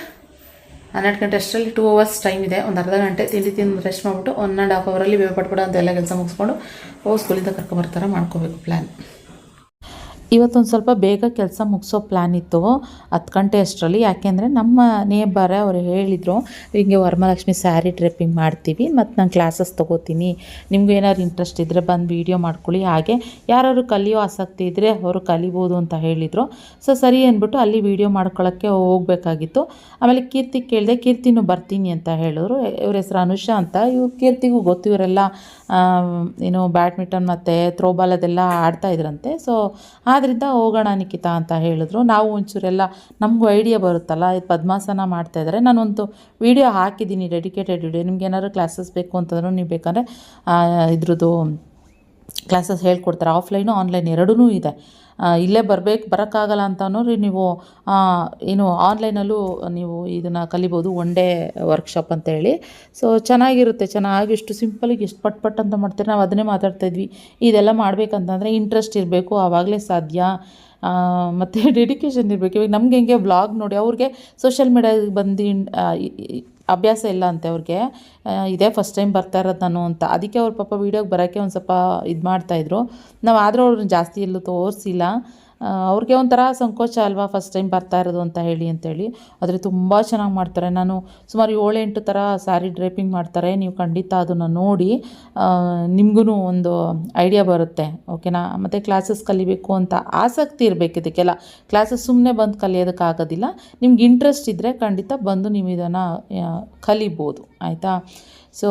12 ಗಂಟೆ ಅಷ್ಟರಲ್ಲಿ 2 ಅವರ್ಸ್ ಟೈಮ್ ಇದೆ. ಒಂದು ಅರ್ಧ ಗಂಟೆ ತಿಂದು ರೆಸ್ಟ್ ಮಾಡಿಬಿಟ್ಟು 1.5 ಅವರಲ್ಲಿ ಬೇಗ ಪಟ್ಬಿಡ ಅಂತ ಎಲ್ಲ ಕೆಲಸ ಮುಗಿಸ್ಕೊಂಡು ಸ್ಕೂಲಿಂದ ಕರ್ಕೊಂಬರ್ತಾರೆ, ಮಾಡ್ಕೋಬೇಕು ಪ್ಲ್ಯಾನ್. ಇವತ್ತೊಂದು ಸ್ವಲ್ಪ ಬೇಗ ಕೆಲಸ ಮುಗಿಸೋ ಪ್ಲ್ಯಾನ್ ಇತ್ತು 10 ಗಂಟೆ ಅಷ್ಟರಲ್ಲಿ. ಯಾಕೆಂದರೆ ನಮ್ಮ ನೇಬರ್ ಅವರು ಹೇಳಿದರು, ಹಿಂಗೆ ವರಮಹಾಲಕ್ಷ್ಮಿ ಸ್ಯಾರಿ ಡ್ರೆಪ್ಪಿಂಗ್ ಮಾಡ್ತೀವಿ ಮತ್ತು ನಾನು ಕ್ಲಾಸಸ್ ತೊಗೋತೀನಿ, ನಿಮ್ಗೆ ಏನಾದ್ರು ಇಂಟ್ರೆಸ್ಟ್ ಇದ್ದರೆ ಬಂದು ವೀಡಿಯೋ ಮಾಡ್ಕೊಳ್ಳಿ, ಹಾಗೆ ಯಾರು ಕಲಿಯೋ ಆಸಕ್ತಿ ಇದ್ದರೆ ಅವರು ಕಲಿಬೋದು ಅಂತ ಹೇಳಿದರು. ಸೊ ಸರಿ ಅಂದ್ಬಿಟ್ಟು ಅಲ್ಲಿ ವೀಡಿಯೋ ಮಾಡ್ಕೊಳ್ಳೋಕ್ಕೆ ಹೋಗಬೇಕಾಗಿತ್ತು. ಆಮೇಲೆ ಕೀರ್ತಿ ಕೇಳಿದೆ, ಕೀರ್ತಿನೂ ಬರ್ತೀನಿ ಅಂತ ಹೇಳಿದ್ರು. ಇವ್ರ ಹೆಸರು ಅನುಷಾ ಅಂತ. ಕೀರ್ತಿಗೂ ಗೊತ್ತು, ಇವರೆಲ್ಲ ಏನು ಬ್ಯಾಡ್ಮಿಂಟನ್ ಮತ್ತು ಥ್ರೋಬಾಲ್ ಅದೆಲ್ಲ ಆಡ್ತಾಯಿದ್ರಂತೆ. ಸೊ ಆದ್ದರಿಂದ ಹೋಗೋಣ ನಿಖಿತಾ ಅಂತ ಹೇಳಿದ್ರು. ನಾವು ಒಂಚೂರೆಲ್ಲ ನಮಗೂ ಐಡಿಯಾ ಬರುತ್ತಲ್ಲ, ಇದು ಪದ್ಮಾಸನ ಮಾಡ್ತಾಯಿದ್ದಾರೆ. ನಾನೊಂದು ವೀಡಿಯೋ ಹಾಕಿದ್ದೀನಿ, ಡೆಡಿಕೇಟೆಡ್ ವೀಡಿಯೋ. ನಿಮ್ಗೆ ಏನಾದ್ರು ಕ್ಲಾಸಸ್ ಬೇಕು ಅಂತಂದ್ರೂ ನೀವು ಬೇಕಂದರೆ ಇದ್ರದ್ದು ಕ್ಲಾಸಸ್ ಹೇಳ್ಕೊಡ್ತಾರೆ. ಆಫ್ಲೈನು ಆನ್ಲೈನ್ ಎರಡೂ ಇದೆ. ಇಲ್ಲೇ ಬರೋಕ್ಕಾಗಲ್ಲ ಅಂತ ಅನ್ನೋರು ನೀವು ಏನು ಆನ್ಲೈನಲ್ಲೂ ನೀವು ಇದನ್ನು ಕಲಿಬೋದು, ಒನ್ ಡೇ ವರ್ಕ್ಶಾಪ್ ಅಂತೇಳಿ. ಸೊ ಚೆನ್ನಾಗಿರುತ್ತೆ, ಚೆನ್ನಾಗಿ ಎಷ್ಟು ಸಿಂಪಲಿಗೆ ಎಷ್ಟು ಪಟ್ ಅಂತ ಮಾಡ್ತಾರೆ. ನಾವು ಅದನ್ನೇ ಮಾತಾಡ್ತಾಯಿದ್ವಿ, ಇದೆಲ್ಲ ಮಾಡಬೇಕಂತಂದರೆ ಇಂಟ್ರೆಸ್ಟ್ ಇರಬೇಕು, ಆವಾಗಲೇ ಸಾಧ್ಯ, ಮತ್ತು ಡೆಡಿಕೇಶನ್ ಇರಬೇಕು. ಇವಾಗ ನಮ್ಗೆ ಹೆಂಗೆ ವ್ಲಾಗ್ ನೋಡಿ, ಅವ್ರಿಗೆ ಸೋಷಿಯಲ್ ಮೀಡಿಯಾಗೆ ಬಂದು ಅಭ್ಯಾಸ ಇಲ್ಲ ಅಂತೆ ಅವ್ರಿಗೆ, ಇದೇ ಫಸ್ಟ್ ಟೈಮ್ ಬರ್ತಾ ಇರೋದು ನಾನು ಅಂತ. ಅದಕ್ಕೆ ಅವ್ರ ಪಾಪ ವೀಡಿಯೋಗೆ ಬರೋಕ್ಕೆ ಒಂದು ಸ್ವಲ್ಪ ಇದು ಮಾಡ್ತಾಯಿದ್ರು. ನಾವು ಆದರೂ ಅವ್ರನ್ನ ಜಾಸ್ತಿ ಎಲ್ಲೂ ತೋರಿಸಿಲ್ಲ. ಅವ್ರಿಗೆ ಒಂಥರ ಸಂಕೋಚ ಅಲ್ವಾ ಫಸ್ಟ್ ಟೈಮ್ ಬರ್ತಾ ಇರೋದು ಅಂತ ಅಂತೇಳಿ. ಆದರೆ ತುಂಬ ಚೆನ್ನಾಗಿ ಮಾಡ್ತಾರೆ. ನಾನು ಸುಮಾರು 7-8 ಥರ ಸ್ಯಾರಿ ಡ್ರೇಪಿಂಗ್ ಮಾಡ್ತಾರೆ. ನೀವು ಖಂಡಿತ ಅದನ್ನು ನೋಡಿ ನಿಮಗೂ ಒಂದು ಐಡಿಯಾ ಬರುತ್ತೆ, ಓಕೆನಾ. ಮತ್ತು ಕ್ಲಾಸಸ್ ಕಲಿಬೇಕು ಅಂತ ಆಸಕ್ತಿ ಇರಬೇಕು ಇದಕ್ಕೆಲ್ಲ. ಕ್ಲಾಸಸ್ ಸುಮ್ಮನೆ ಬಂದು ಕಲಿಯೋದಕ್ಕಾಗೋದಿಲ್ಲ. ನಿಮ್ಗೆ ಇಂಟ್ರೆಸ್ಟ್ ಇದ್ದರೆ ಖಂಡಿತ ಬಂದು ನೀವು ಇದನ್ನು ಕಲಿಬೋದು, ಆಯಿತಾ. ಸೊ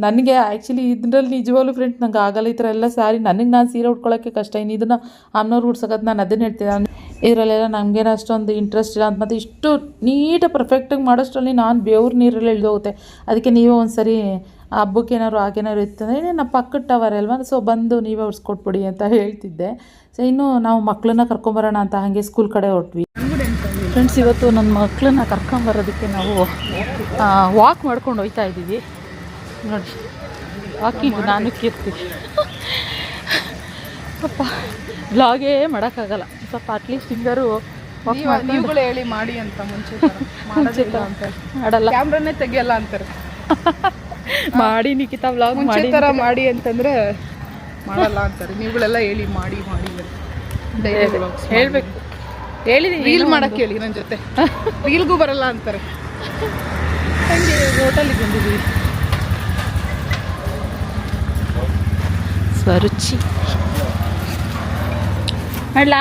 ನನಗೆ ಆ್ಯಕ್ಚುಲಿ ಇದರಲ್ಲಿ ನಿಜವಾಗ್ಲೂ ಫ್ರೆಂಡ್ಸ್ ನಂಗೆ ಆಗಲ್ಲ ಈ ಥರ ಎಲ್ಲ ಸ್ಯಾರಿ. ನಾನು ಸೀರೆ ಉಟ್ಕೊಳ್ಳೋಕ್ಕೆ ಕಷ್ಟ, ಇನ್ನು ಇದನ್ನು ಅಮ್ಮನವ್ರು ಉಡ್ಸೋದು ನಾನು ಅದನ್ನು ಹೇಳ್ತೀನಿ. ಇದರಲ್ಲೆಲ್ಲ ನಮಗೇನು ಅಷ್ಟೊಂದು ಇಂಟ್ರೆಸ್ಟ್ ಇಲ್ಲ ಅಂತ. ಮತ್ತು ಇಷ್ಟು ನೀಟಾಗಿ ಪರ್ಫೆಕ್ಟಾಗಿ ಮಾಡೋಷ್ಟರಲ್ಲಿ ನಾನು ಬೆವ್ರ ನೀರಲ್ಲಿ ಇಳಿದೋಗುತ್ತೆ. ಅದಕ್ಕೆ ನೀವೇ ಒಂದು ಸರಿ ಹಬ್ಬಕ್ಕೆ ಏನಾದ್ರು ಇತ್ತಂದರೆ ನಮ್ಮ ಪಕ್ಕದ ಟವರ್ ಅಲ್ವಾ, ಸೊ ಬಂದು ನೀವೇ ಉಡ್ಸ್ಕೊಟ್ಬಿಡಿ ಅಂತ ಹೇಳ್ತಿದ್ದೆ. ಸೊ ಇನ್ನು ನಾವು ಮಕ್ಕಳನ್ನ ಕರ್ಕೊಂಬರೋಣ ಅಂತ ಹಾಗೆ ಸ್ಕೂಲ್ ಕಡೆ ಹೊರಟ್ವಿ ಫ್ರೆಂಡ್ಸ್. ಇವತ್ತು ನನ್ನ ಮಕ್ಕಳನ್ನ ಕರ್ಕೊಂಬರೋದಕ್ಕೆ ನಾವು ವಾಕ್ ಮಾಡ್ಕೊಂಡು ಹೋಗ್ತಾ ಇದ್ದೀವಿ ನೋಡಿ. ವಾಕಿಂಗ್ ನಾನು ಕೀರ್ತೀವಿ ಪಾಪ ಬ್ಲಾಗೇ ಮಾಡೋಕ್ಕಾಗಲ್ಲ, ಸ್ವಲ್ಪ ಅಟ್ಲೀಸ್ಟ್ ಹಿಂಗಾರು ನೀವುಗಳು ಹೇಳಿ ಮಾಡಿ ಅಂತ ಮುಂಚೆ ಮಾಡಲ್ಲ, ಕ್ಯಾಮ್ರಾನೇ ತೆಗಿಯಲ್ಲ ಅಂತಾರೆ. ಮಾಡಿ ನಿಖಿತಾ ಬ್ಲಾಗ್ ಮುಂಚೆ ಥರ ಮಾಡಿ ಅಂತಂದರೆ ಮಾಡಲ್ಲ ಅಂತಾರೆ. ನೀವುಗಳೆಲ್ಲ ಹೇಳಿ ಮಾಡಿ ಹೇಳ್ಬೇಕು. ಹೇಳಿದೀನಿ ರೀಲ್ ಮಾಡೋಕ್ಕೆ ಹೇಳಿ ನನ್ನ ಜೊತೆ, ರೀಲ್ಗೂ ಬರಲ್ಲ ಅಂತಾರೆ. ಹಂಗೆ ಹೋಟೆಲಿಗೆ ಬಂದಿದ್ದೀವಿ, ಸ್ವರುಚಿ ಅಲ್ಲ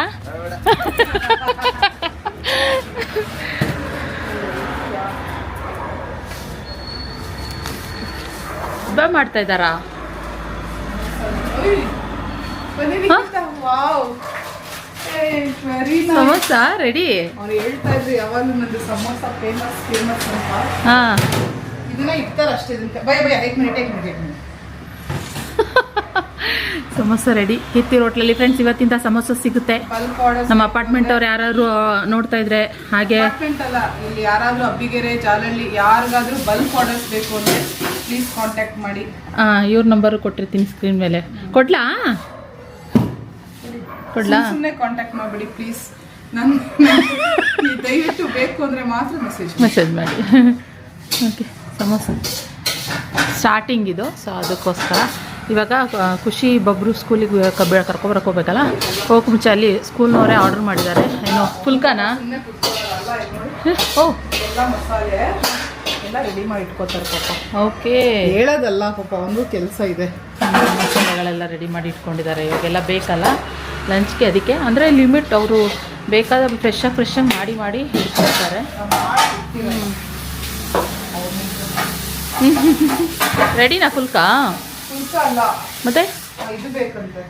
ಹಬ್ಬ ಮಾಡ್ತಾ ಇದ್ದಾರಾ? ಸಮೋಸ ರೆಡಿ. ಅವ್ರು ಹೇಳ್ತಾ ಇದ್ರು ಯಾವಾಗಲೂ ನಂದು ಸಮೋಸ ಫೇಮಸ್ ಅಂತ. ಹಾಂ, ಇದನ್ನ ಇರ್ತಾರೆ ಅಷ್ಟೇ. By 1 minute. Samosa ready Keerthi ಹೋಟ್ಲಲ್ಲಿ ಫ್ರೆಂಡ್ಸ್. ಇವತ್ತಿಂದ ಸಮೋಸ ಸಿಗುತ್ತೆ. ನಮ್ಮ ಅಪಾರ್ಟ್ಮೆಂಟ್ ಅವ್ರು ಯಾರಾದ್ರು ನೋಡ್ತಾ ಇದ್ರೆ ಹಾಗೆ ಅಲ್ಲ, ಇಲ್ಲಿ ಯಾರಾದ್ರೂ ಅಬ್ಬಿಗೆರೆ ಜಾಲಹಳ್ಳಿ ಯಾರಿಗಾದ್ರೂ ಬಲ್ಕ್ ಆರ್ಡರ್ಸ್ ಬೇಕು ಅಂದ್ರೆ ಪ್ಲೀಸ್ ಕಾಂಟ್ಯಾಕ್ಟ್ ಮಾಡಿ. ಇವ್ರ ನಂಬರ್ ಕೊಟ್ಟಿರ್ತೀನಿ ಸ್ಕ್ರೀನ್ ಮೇಲೆ. ಕೊಡ್ಲಾ ಸುಮ್ಮನೆ ಕಾಂಟ್ಯಾಕ್ಟ್ ಮಾಡಿಬಿಡಿ ಪ್ಲೀಸ್. ದಯವಿಟ್ಟು ಬೇಕು ಅಂದರೆ ಮಾತ್ರ ಮೆಸೇಜ್ ಮಾಡಿ. ಓಕೆ, ಸಮೋಸ ಸ್ಟಾರ್ಟಿಂಗ್ ಇದು. ಸೊ ಅದಕ್ಕೋಸ್ಕರ ಇವಾಗ ಖುಷಿ ಬಬ್ರು ಸ್ಕೂಲಿಗೆ ಕರ್ಕೊಬರಕ್ಕೆ ಹೋಗ್ಬೇಕಲ್ಲ, ಹೋಗಿ ಮುಂಚೆ ಅಲ್ಲಿ ಸ್ಕೂಲ್ನವರೇ ಆರ್ಡರ್ ಮಾಡಿದ್ದಾರೆ. ಏನು ಫುಲ್ಕಾನ? ಓ, ಎಲ್ಲ ಮಸಾಲೆ ಎಲ್ಲ ರೆಡಿ ಮಾಡಿ ಇಟ್ಕೋತಾರೆ ಪಾಪ. ಓಕೆ, ಹೇಳೋದಲ್ಲ ಪಾಪ, ಒಂದು ಕೆಲಸ ಇದೆ. ಮಸಾಲೆಗಳೆಲ್ಲ ರೆಡಿ ಮಾಡಿ ಇಟ್ಕೊಂಡಿದ್ದಾರೆ. ಇವಾಗೆಲ್ಲ ಬೇಕಲ್ಲ ಲಂಚ್ಗೆ, ಅದಕ್ಕೆ ಅಂದರೆ ಲಿಮಿಟ್ ಅವರು ಬೇಕಾದ ಫ್ರೆಶಾಗಿ ಮಾಡಿ ಇಟ್ಕೊಳ್ತಾರೆ. ರೆಡಿನಾ ಫುಲ್ಕಾ? ಅಲ್ಲ, ಮತ್ತೆ ಇದು ಬೇಕಂತೆ,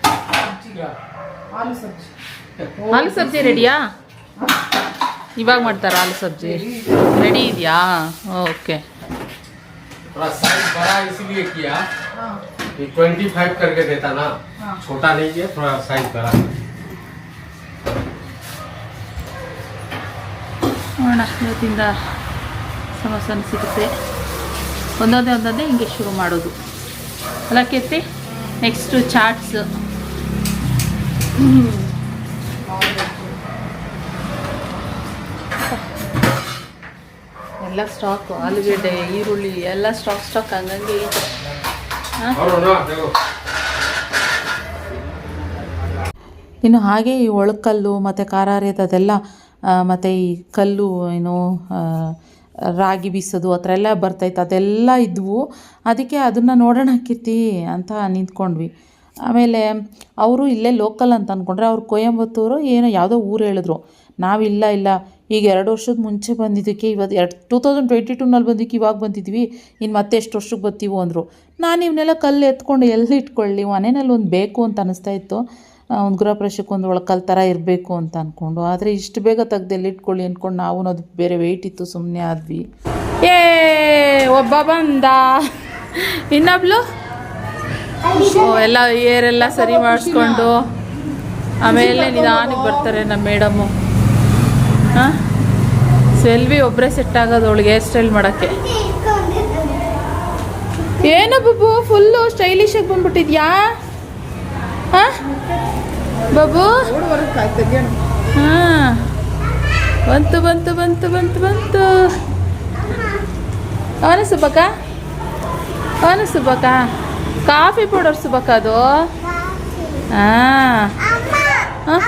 ಆಲೂ ಸಬ್ಜಿ ರೆಡಿಯಾ? ಇವಾಗ ಮಾಡ್ತಾರ ಆಲೂ ಸಬ್ಜಿ? ರೆಡಿ ಇದೆಯಾ? ಓಕೆ. साइज बड़ा इसलिए किया कि 25 करके देता ना, छोटा नहीं है, थोड़ा साइज बड़ा. ನೋಡೋಣ, ಇವತ್ತಿಂದ ಸಮೋಸನ ಸಿಗುತ್ತೆ. ಒಂದೊಂದೇ ಹಿಂಗೆ ಶುರು ಮಾಡೋದು ಅಲ್ಲ ಕೀರ್ತಿ? ನೆಕ್ಸ್ಟು ಚಾಟ್ಸ್. ಎಲ್ಲ ಸ್ಟಾಕು, ಆಲೂಗಡ್ಡೆ, ಈರುಳ್ಳಿ ಎಲ್ಲ ಸ್ಟಾಕ್ ಹಂಗಂಗೆ ಇದೆ. ಇನ್ನು ಹಾಗೆ ಈ ಒಳಕಲ್ಲು ಮತ್ತು ಖಾರ ಅರಿಯೋದು ಅದೆಲ್ಲ, ಮತ್ತು ಈ ಕಲ್ಲು ಏನು ರಾಗಿ ಬೀಸೋದು ಆ ಥರ ಎಲ್ಲ ಬರ್ತಾಯಿತ್ತು, ಅದೆಲ್ಲ ಇದ್ವು. ಅದಕ್ಕೆ ಅದನ್ನು ನೋಡೋಣ ಕೀರ್ತಿ ಅಂತ ನಿಂತ್ಕೊಂಡ್ವಿ. ಆಮೇಲೆ ಅವರು ಇಲ್ಲೇ ಲೋಕಲ್ ಅಂತ ಅಂದ್ಕೊಂಡ್ರೆ, ಅವ್ರು ಕೊಯಂಬತ್ತೂರು ಏನೋ ಯಾವುದೋ ಊರು ಹೇಳಿದ್ರು. ನಾವಿಲ್ಲ ಈಗ 2 ವರ್ಷದ ಮುಂಚೆ ಬಂದಿದ್ದಕ್ಕೆ, ಇವತ್ತು 2022ನಲ್ಲಿ ಬಂದಿದ್ದಕ್ಕೆ ಇವಾಗ ಬಂದಿದ್ವಿ, ಇನ್ನು ಮತ್ತೆ ಎಷ್ಟು ವರ್ಷಕ್ಕೆ ಬರ್ತೀವೋ ಅಂದರು. ನಾನು ಇವನ್ನೆಲ್ಲ ಕಲ್ಲು ಎತ್ಕೊಂಡು ಎಲ್ಲಿ ಇಟ್ಕೊಳ್ಳಿ, ಮನೆಯಲ್ಲಿ ಒಂದು ಬೇಕು ಅಂತ ಅನ್ನಿಸ್ತಾ ಇತ್ತು. ಒಂದು ಗೃಹಪ್ರವೇಶಕ್ಕೆ ಒಂದು ಒಳಕಲ್ ಥರ ಇರಬೇಕು ಅಂತ ಅಂದ್ಕೊಂಡು, ಆದರೆ ಇಷ್ಟು ಬೇಗ ತೆಗ್ದು ಎಲ್ಲಿ ಇಟ್ಕೊಳ್ಳಿ ಅಂದ್ಕೊಂಡು ನಾವು ಅದು ಬೇರೆ ವೆಯ್ಟ್ ಇತ್ತು, ಸುಮ್ಮನೆ ಆದ್ವಿ. ಒಬ್ಬ ಬಂದ, ಇನ್ನೊಬ್ಳು ಎಲ್ಲ ಏರೆಲ್ಲ ಸರಿ ಮಾಡಿಸ್ಕೊಂಡು ಆಮೇಲೆ ನಿಧಾನಕ್ಕೆ ಬರ್ತಾರೆ ನಮ್ಮ ಮೇಡಮು. ಹಾಂ, ಸೆಲ್ವಿ ಒಬ್ಬರೇ ಸೆಟ್ ಆಗೋದು ಅವಳಿಗೆ ಹೇರ್ ಸ್ಟೈಲ್ ಮಾಡೋಕ್ಕೆ. ಏನೋ ಬಬ್ಬು ಫುಲ್ಲು ಸ್ಟೈಲಿಶಾಗಿ ಬಂದ್ಬಿಟ್ಟಿದ್ಯಾ? ಹಾಂ ಬಾಬು, ಹಾಂ ಬಂತು ಬಂತು ಬಂತು ಬಂತು ಬಂತು. ಅವನ ಸುಬ್ಬಕ್ಕ, ಅವನ ಸುಬ್ಬಕ್ಕ, ಕಾಫಿ ಪೌಡರ್ ಸುಬ್ಬಕ್ಕ ಅದು. ಹಾಂ ಹಾಂ,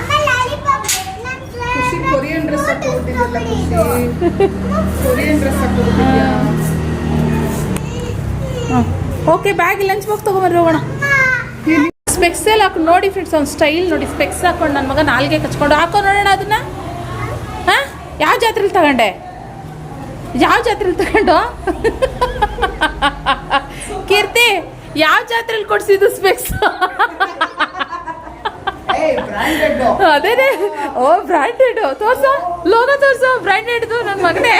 ಕೊರಿಯನ್ ಡ್ರೆಸ್ ಹಾಕೊಂಡಿದ್ದಲ್ಲ ಕೊರಿಯನ್ ಡ್ರೆಸ್ ಹಾಕೊಂಡಿದ್ಯಾ? ಓಕೆ, ಬ್ಯಾಗ್ ಲಂಚ್ ಬಾಕ್ಸ್ ತೊಗೊಂಬರ್ರಿ ಹೋಗೋಣ. ಸ್ಪೆಕ್ಸ್ ಎಲ್ಲ ಹಾಕೊಂಡು ನೋಡಿ ಫ್ರೆಂಡ್ಸ್, ಅವ್ನು ಸ್ಟೈಲ್ ನೋಡಿ. ಸ್ಪೆಕ್ಸ್ ಹಾಕೊಂಡು ನನ್ನ ಮಗ ನಾಲ್ಗೆ ಕಚ್ಕೊಂಡು ಹಾಕೋ ನೋಡೋಣ ಅದನ್ನ. ಹಾಂ, ಯಾವ ಜಾತ್ರೆಲಿ ತಗೊಂಡೆ? ಯಾವ ಜಾತ್ರೆಲಿ ತಗೊಂಡು? ಕೀರ್ತಿ, ಯಾವ ಜಾತ್ರೆಲಿ ಕೊಡ್ಸಿದ್ದು ಸ್ಪೆಕ್ಸ್? ಅದೇನೆ, ಓ ಬ್ರ್ಯಾಂಡೆಡ್. ತೋರ್ಸೋ, ಲೋಗೋ ತೋರ್ಸೋ, ಬ್ರ್ಯಾಂಡೆಡ್ದು ನನ್ನ ಮಗನೇ.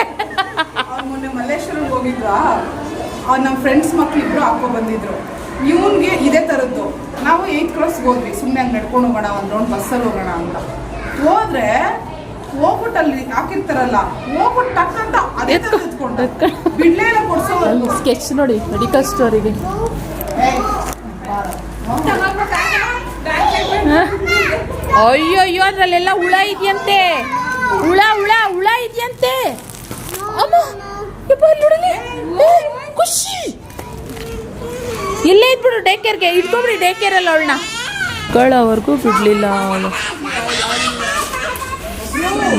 ಮೊನ್ನೆ ಮಲ್ಲೇಶ್ವರಂಗೆ ಹೋಗಿದ್ವಾ, ನಮ್ಮ ಫ್ರೆಂಡ್ಸ್ ಮಕ್ಳು ಇಬ್ರು ಹಾಕೋ ಬಂದಿದ್ರು. ಇವನ್ಗೆ ಇದೇ ಥರದ್ದು. ನಾವು 8 ಕ್ರಾಸ್ಗೆ ಹೋದ್ವಿ, ಸುಮ್ಮನೆ ಹಂಗೆ ನಡ್ಕೊಂಡು ಹೋಗೋಣ, ಒಂದು ರೌಂಡ್ ಬಸ್ಸಲ್ಲಿ ಹೋಗೋಣ ಅಂತ ಹೋದ್ರೆ, ಹೋಗ್ಬಿಟ್ಟು ಅಲ್ಲಿ ಹಾಕಿರ್ತಾರಲ್ಲ, ಹೋಗ್ಬಿಟ್ಟು ಟಕ್ ಅಂತ ಅದೇ ಥರ ಎತ್ಕೊಂಡು ಬಿಡ್ಲೇ ಎಲ್ಲ ಕೊಡ್ಸೋ. ಸ್ಕೆಚ್ ನೋಡಿ, ಮೆಡಿಕಲ್ ಸ್ಟೋರಿಗೆ. ಅಯ್ಯೋ ಅಯ್ಯೋ, ಅದ್ರಲ್ಲೆಲ್ಲ ಹುಳ ಇದೆಯಂತೆ. ಹುಳ ಹುಳ ಹುಳ ಇದೆಯಂತೆ. ಅಮ್ಮ ಖುಷಿ. ಇಲ್ಲೇ ಇದ್ಬಿಡು, ಡೇ ಕೇರ್ಗೆ ಇಟ್ಕೊಬಿಡಿ. ಡೇ ಕೇರಲ್ಲ ಅವಳನ್ನ ಗಳವರೆಗೂ ಬಿಡಲಿಲ್ಲ ಅವಳು.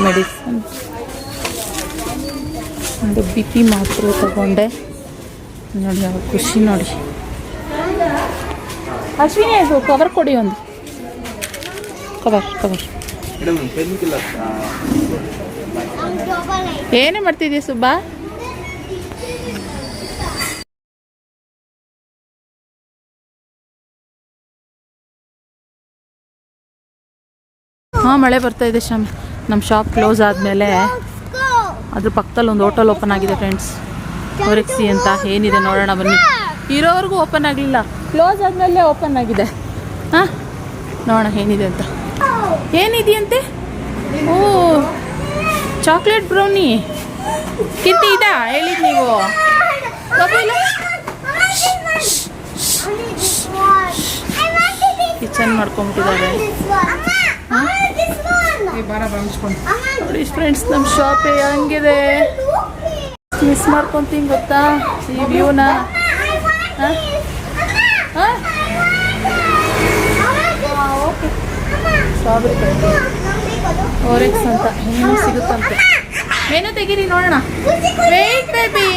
ಮೆಡಿಸಿನ್ ಒಂದು BP ಮಾತ್ರೆ ತಗೊಂಡೆ ನೋಡಿ. ಅವಳು ಖುಷಿ ನೋಡಿ. ಅಶ್ವಿನಿ, ಅದು ಕವರ್ ಕೊಡಿ, ಒಂದು ಕವರ್. ಏನೇ ಮಾಡ್ತಿದ್ದೀಯ ಸುಬ್ಬಾ? ಹಾಂ, ಮಳೆ ಬರ್ತಾ ಇದೆ ಶ್ಯಾಮ್. ನಮ್ಮ ಶಾಪ್ ಕ್ಲೋಸ್ ಆದಮೇಲೆ ಅದ್ರ ಪಕ್ಕದಲ್ಲಿ ಒಂದು ಹೋಟೆಲ್ ಓಪನ್ ಆಗಿದೆ ಫ್ರೆಂಡ್ಸ್, ಓರೆಕ್ಸಿ ಅಂತ. ಏನಿದೆ ನೋಡೋಣ ಬನ್ನಿ. ಇರೋವರೆಗೂ ಓಪನ್ ಆಗಲಿಲ್ಲ, ಕ್ಲೋಸ್ ಆದಮೇಲೆ ಓಪನ್ ಆಗಿದೆ. ಹಾಂ, ನೋಡೋಣ ಏನಿದೆ ಅಂತ. ಏನಿದೆಯಂತೆ? ಓ, ಚಾಕ್ಲೇಟ್ ಬ್ರೌನಿ. ಕಿತ್ತಿ ಇದಾ ಹೇಳಿದ್ ನೀವು? ಕಿಚನ್ ಮಾಡ್ಕೊಂಬಿಟ್ಟಿದ್ದಾರೆ. ನೋಡಿ ಫ್ರೆಂಡ್ಸ್, ನಮ್ಮ ಶಾಪೇ ಹಂಗಿದೆ. ಮಿಸ್ ಮಾಡ್ಕೊಂತೀನಿ ಗೊತ್ತಾ ಈ ವ್ಯೂನ. ಓಕೆ, ಸ್ಟ್ರಾಬೆರಿ ಓರೆಕ್ಸ್ ಅಂತ ಏನು ಸಿಗುತ್ತಂತೆ. ಏನು ತೆಗೀರಿ ನೋಡೋಣ. Wait baby.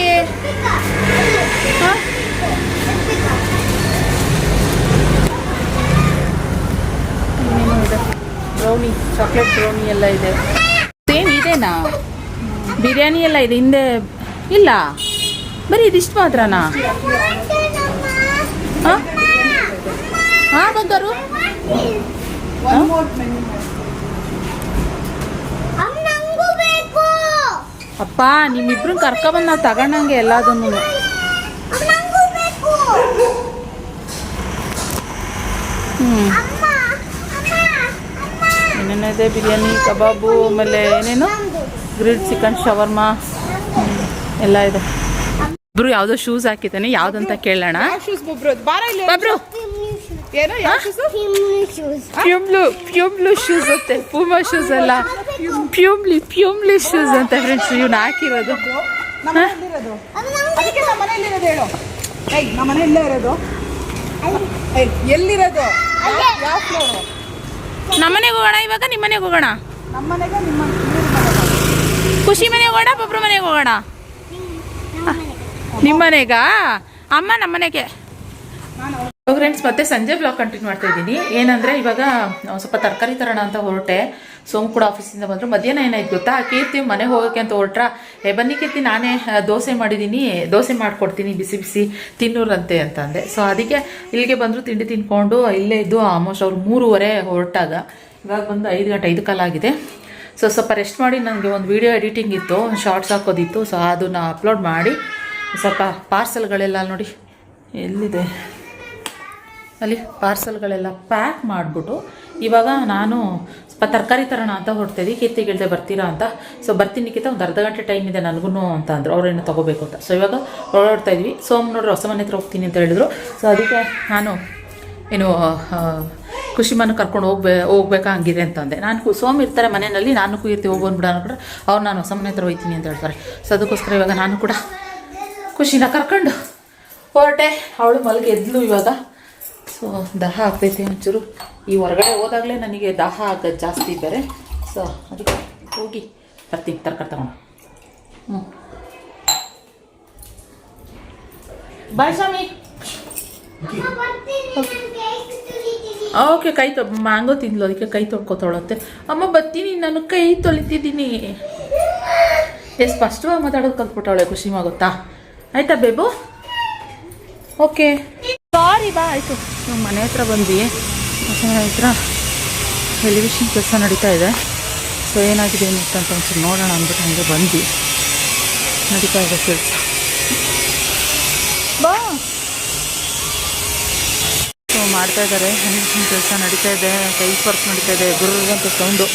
ಹಾಂ, ಇನ್ನೇನು ಇದೆ? ಬ್ರೌನಿ, ಚಾಕ್ಲೇಟ್ ಬ್ರೌನಿ ಎಲ್ಲ ಇದೆ. ಸೇಮ್ ಇದೇನಾ? ಬಿರಿಯಾನಿ ಎಲ್ಲ ಇದೆ ಹಿಂದೆ. ಇಲ್ಲ, ಬರೀ ಇದಿಷ್ಟು ಮಾತ್ರನಾ? ಹಾಂ ಹಾಂ, ಬಂಗಾರು. ಅಪ್ಪ, ನಿಮ್ಮಿಬ್ರು ಕರ್ಕೊಬಂದು ನಾವು ತಗೊಂಡಂಗೆ ಎಲ್ಲದನ್ನು. ಏನೇನಿದೆ? ಬಿರಿಯಾನಿ, ಕಬಾಬು, ಆಮೇಲೆ ಏನೇನು ಗ್ರಿಲ್ಡ್ ಚಿಕನ್, ಶವರ್ಮಾ ಎಲ್ಲ ಇದೆ. ಇಬ್ರು ಯಾವುದೋ ಶೂಸ್ ಹಾಕಿದ್ದಾನೆ, ಯಾವುದಂತ ಕೇಳೋಣ. ಬಬ್ರು, ಪ್ಯೂಮ್ಲು ಶೂಸ್ ಅಂತೆ. ಪೂಮಾ ಶೂಸ್ ಅಲ್ಲ, ಪ್ಯೂಮ್ಲಿ ಶೂಸ್ ಅಂತ ಫ್ರೆಂಡ್ಸ್. ಇವ್ನು ಹಾಕಿರೋದು ಎಲ್ಲಿರೋದು? ನಮ್ಮನೆಗೆ ಹೋಗೋಣ ಇವಾಗ. ನಿಮ್ಮ ಮನೆಗೆ ಹೋಗೋಣ? ಖುಷಿ ಮನೆಗೆ ಹೋಗೋಣ, ಬಬ್ರು ಮನೆಗೆ ಹೋಗೋಣ? ನಿಮ್ಮ ಮನೆಗಾ? ಅಮ್ಮ ನಮ್ಮ ಮನೆಗೆ. ಫ್ರೆಂಡ್ಸ್, ಮತ್ತೆ ಸಂಜೆ ಬ್ಲಾಗ್ ಕಂಟಿನ್ಯೂ ಮಾಡ್ತಾ ಇದ್ದೀನಿ. ಏನಂದರೆ ಇವಾಗ ಸ್ವಲ್ಪ ತರಕಾರಿ ತರೋಣ ಅಂತ ಹೊರಟೆ. ಸೋಮ್ ಕೂಡ ಆಫೀಸಿಂದ ಬಂದರು. ಮಧ್ಯಾಹ್ನ ಏನಾಯ್ತು ಗೊತ್ತಾ, ಕೀರ್ತಿ ಮನೆಗೆ ಹೋಗೋಕ್ಕೆ ಅಂತ ಹೊರಟ್ರ. ಬನ್ನಿ ಕೀರ್ತಿ, ನಾನೇ ದೋಸೆ ಮಾಡಿದ್ದೀನಿ, ದೋಸೆ ಮಾಡಿಕೊಡ್ತೀನಿ, ಬಿಸಿ ಬಿಸಿ ತಿನ್ನೂರಂತೆ ಅಂತ ಅಂದೆ. ಸೊ ಅದಕ್ಕೆ ಇಲ್ಲಿಗೆ ಬಂದರು. ತಿಂಡಿ ತಿನ್ಕೊಂಡು ಇಲ್ಲೇ ಇದ್ದು ಆಲ್ಮೋಸ್ಟ್ ಅವ್ರು 3:30 ಹೊರಟಾಗ ಇವಾಗ ಬಂದು 5 ಗಂಟೆ 5 ಕಾಲಾಗಿದೆ. ಸೊ ಸ್ವಲ್ಪ ರೆಸ್ಟ್ ಮಾಡಿ ನನಗೆ ಒಂದು ವೀಡಿಯೋ ಎಡಿಟಿಂಗ್ ಇತ್ತು, ಶಾರ್ಟ್ಸ್ ಹಾಕೋದಿತ್ತು. ಸೊ ಅದನ್ನು ಅಪ್ಲೋಡ್ ಮಾಡಿ ಸ್ವಲ್ಪ ಪಾರ್ಸಲ್ಗಳೆಲ್ಲ ನೋಡಿ ಎಲ್ಲಿದೆ ಅಲ್ಲಿ ಪಾರ್ಸಲ್ಗಳೆಲ್ಲ ಪ್ಯಾಕ್ ಮಾಡಿಬಿಟ್ಟು ಇವಾಗ ನಾನು ಸ್ವಲ್ಪ ತರಕಾರಿ ತರೋಣ ಅಂತ ಹೊರಡ್ತಾಯಿದ್ದೆ. ಕೀರ್ತಿಗೆ ಹೇಳ್ದೆ ಬರ್ತೀರಾ ಅಂತ. ಸೊ ಬರ್ತೀನಿ ಕಿತ್ತ ಒಂದು ಅರ್ಧ ಗಂಟೆ ಟೈಮ್ ಇದೆ ನನಗೂ ಅಂತ ಅಂದರು, ಅವ್ರೇನು ತೊಗೋಬೇಕು ಅಂತ. ಸೊ ಇವಾಗ ಹೊರಡ್ತಾ ಇದ್ವಿ. ಸೋಮ್ ನೋಡ್ರಿ ಹೊಸ ಮನೆ ಹತ್ರ ಹೋಗ್ತೀನಿ ಅಂತ ಹೇಳಿದ್ರು. ಸೊ ಅದಕ್ಕೆ ನಾನು ಏನು ಖುಷಿಮನ ಕರ್ಕೊಂಡು ಹೋಗ್ಬೇಕಾ ಹಂಗಿದೆ ಅಂತಂದೆ. ನಾನು ಸೋಮ್ ಇರ್ತಾರೆ ಮನೆಯಲ್ಲಿ, ನಾನು ಕೀರ್ತಿ ಹೋಗ್ಬಂದ್ಬಿಡ ಅನ್ಕೊಂಡ್ರೆ ಅವ್ರು ನಾನು ಹೊಸ ಮನೆ ಹತ್ರ ಹೋಗ್ತೀನಿ ಅಂತ ಹೇಳ್ತಾರೆ. ಸೊ ಅದಕ್ಕೋಸ್ಕರ ಇವಾಗ ನಾನು ಕೂಡ ಖುಷಿನ ಕರ್ಕೊಂಡು ಹೊರಟೆ. ಅವಳು ಮಲಗಿ ಎದ್ಲು ಇವಾಗ. ಸೊ ದಾಹ ಆಗ್ತೈತೆ ಒಂಚೂರು. ಈ ಹೊರಗಡೆ ಹೋದಾಗಲೇ ನನಗೆ ದಾಹ ಆಗೋದು ಜಾಸ್ತಿ ಬೇರೆ. ಸೊ ಅದಕ್ಕೆ ಹೋಗಿ ಬರ್ತೀನಿ ತರಕಾರಿ ತಗೊಂಡು. ಬಾಯ್ ಸ್ವಾಮಿ. ಓಕೆ, ಕೈ ಮ್ಯಾಂಗೋ ತಿಂದ್ಲು, ಅದಕ್ಕೆ ಕೈ ತೊಳ್ಕೊತೊಳತ್ತೆ. ಅಮ್ಮ ಬರ್ತೀನಿ, ನಾನು ಕೈ ತೊಳಿತಿದ್ದೀನಿ. ಎಷ್ಟು ಸ್ಪಷ್ಟವಾಗಿ ಮಾತಾಡೋದು ಕಲ್ತ್ಬಿಟ್ಟವಳೆ ಖುಷಿ ಗೊತ್ತಾ. ಆಯ್ತಾ ಬೇಬು? ಓಕೆ ಸಾರಿ ಬಾ. ಆಯಿತು, ನಾವು ಮನೆ ಹತ್ರ ಬಂದ್ವಿ. ಮನೆ ಹತ್ರ ಎಲಿವೇಶನ್ ಕೆಲಸ ನಡೀತಾ ಇದೆ. ಸೊ ಏನಾಗಿದೆ ಅಂತ ಒಂಚೂರು ನೋಡೋಣ ಅಂದ್ಬಿಟ್ಟು ಹಂಗೆ ಬಂದ್ವಿ. ನಡೀತಾ ಇದೆ ಕೆಲಸ. ಬಾ. ಸೊ ಮಾಡ್ತಾ ಇದ್ದಾರೆ, ಎಲಿವೇಶನ್ ಕೆಲಸ ನಡೀತಾ ಇದೆ, ಟೈಲ್ಸ್ ವರ್ಕ್ ನಡೀತಾ ಇದೆ. ಗುರುಗಂತ ಸೌಂಡು.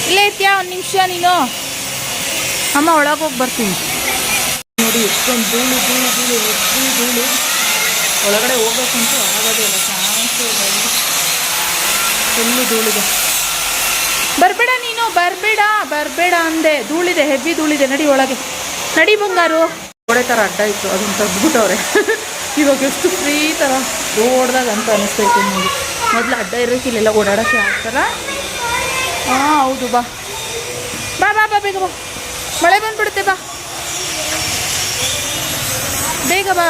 ಇಲ್ಲೇ ಇತ್ಯಾ ಒಂದು ನಿಮಿಷ ನೀನು. ಅಮ್ಮ ಒಳಗೆ ಹೋಗಿ ಬರ್ತೀನಿ. ನೋಡಿ ಎಷ್ಟೊಂದು ಧೂಳು ಧೂಳು ಧೂಳು ಧೂಳು ಧೂಳು. ಒಳಗಡೆ ಹೋಗ್ಬೇಕಂತೂ ಆಗೋದೇ ಇಲ್ಲ. ಫುಲ್ಲು ಧೂಳಿದೆ. ಬರಬೇಡ ನೀನು, ಬರಬೇಡ ಅಂದೆ. ಧೂಳಿದೆ, ಹೆವಿ ಧೂಳಿದೆ. ನಡಿ ಒಳಗೆ ನಡಿ ಬಂಗಾರು. ಗೋಡೆ ಥರ ಅಡ್ಡ ಇತ್ತು, ಅದನ್ನು ತೆಗ್ದ್ಬಿಟ್ಟವ್ರೆ. ಇವಾಗ ಎಷ್ಟು ಫ್ರೀ ಥರ ಓಡ್ದಾಗ ಅಂತ ಅನ್ನಿಸ್ತೈತೆ ನೋಡಿ. ಮೊದಲು ಅಡ್ಡ ಇರೋಕ್ಕಿಲ್ಲೆಲ್ಲ ಓಡಾಡೋಕ್ಕೆ ಆಗ್ತಾರ. ಹಾಂ ಹೌದು, ಬಾ ಬಾ ಬಾ ಬಾ ಬೇಗ ಬಾ. ಮಳೆ ಬಂದ್ಬಿಡುತ್ತೆ, ಬಾ ಬೇಗ ಬಾ.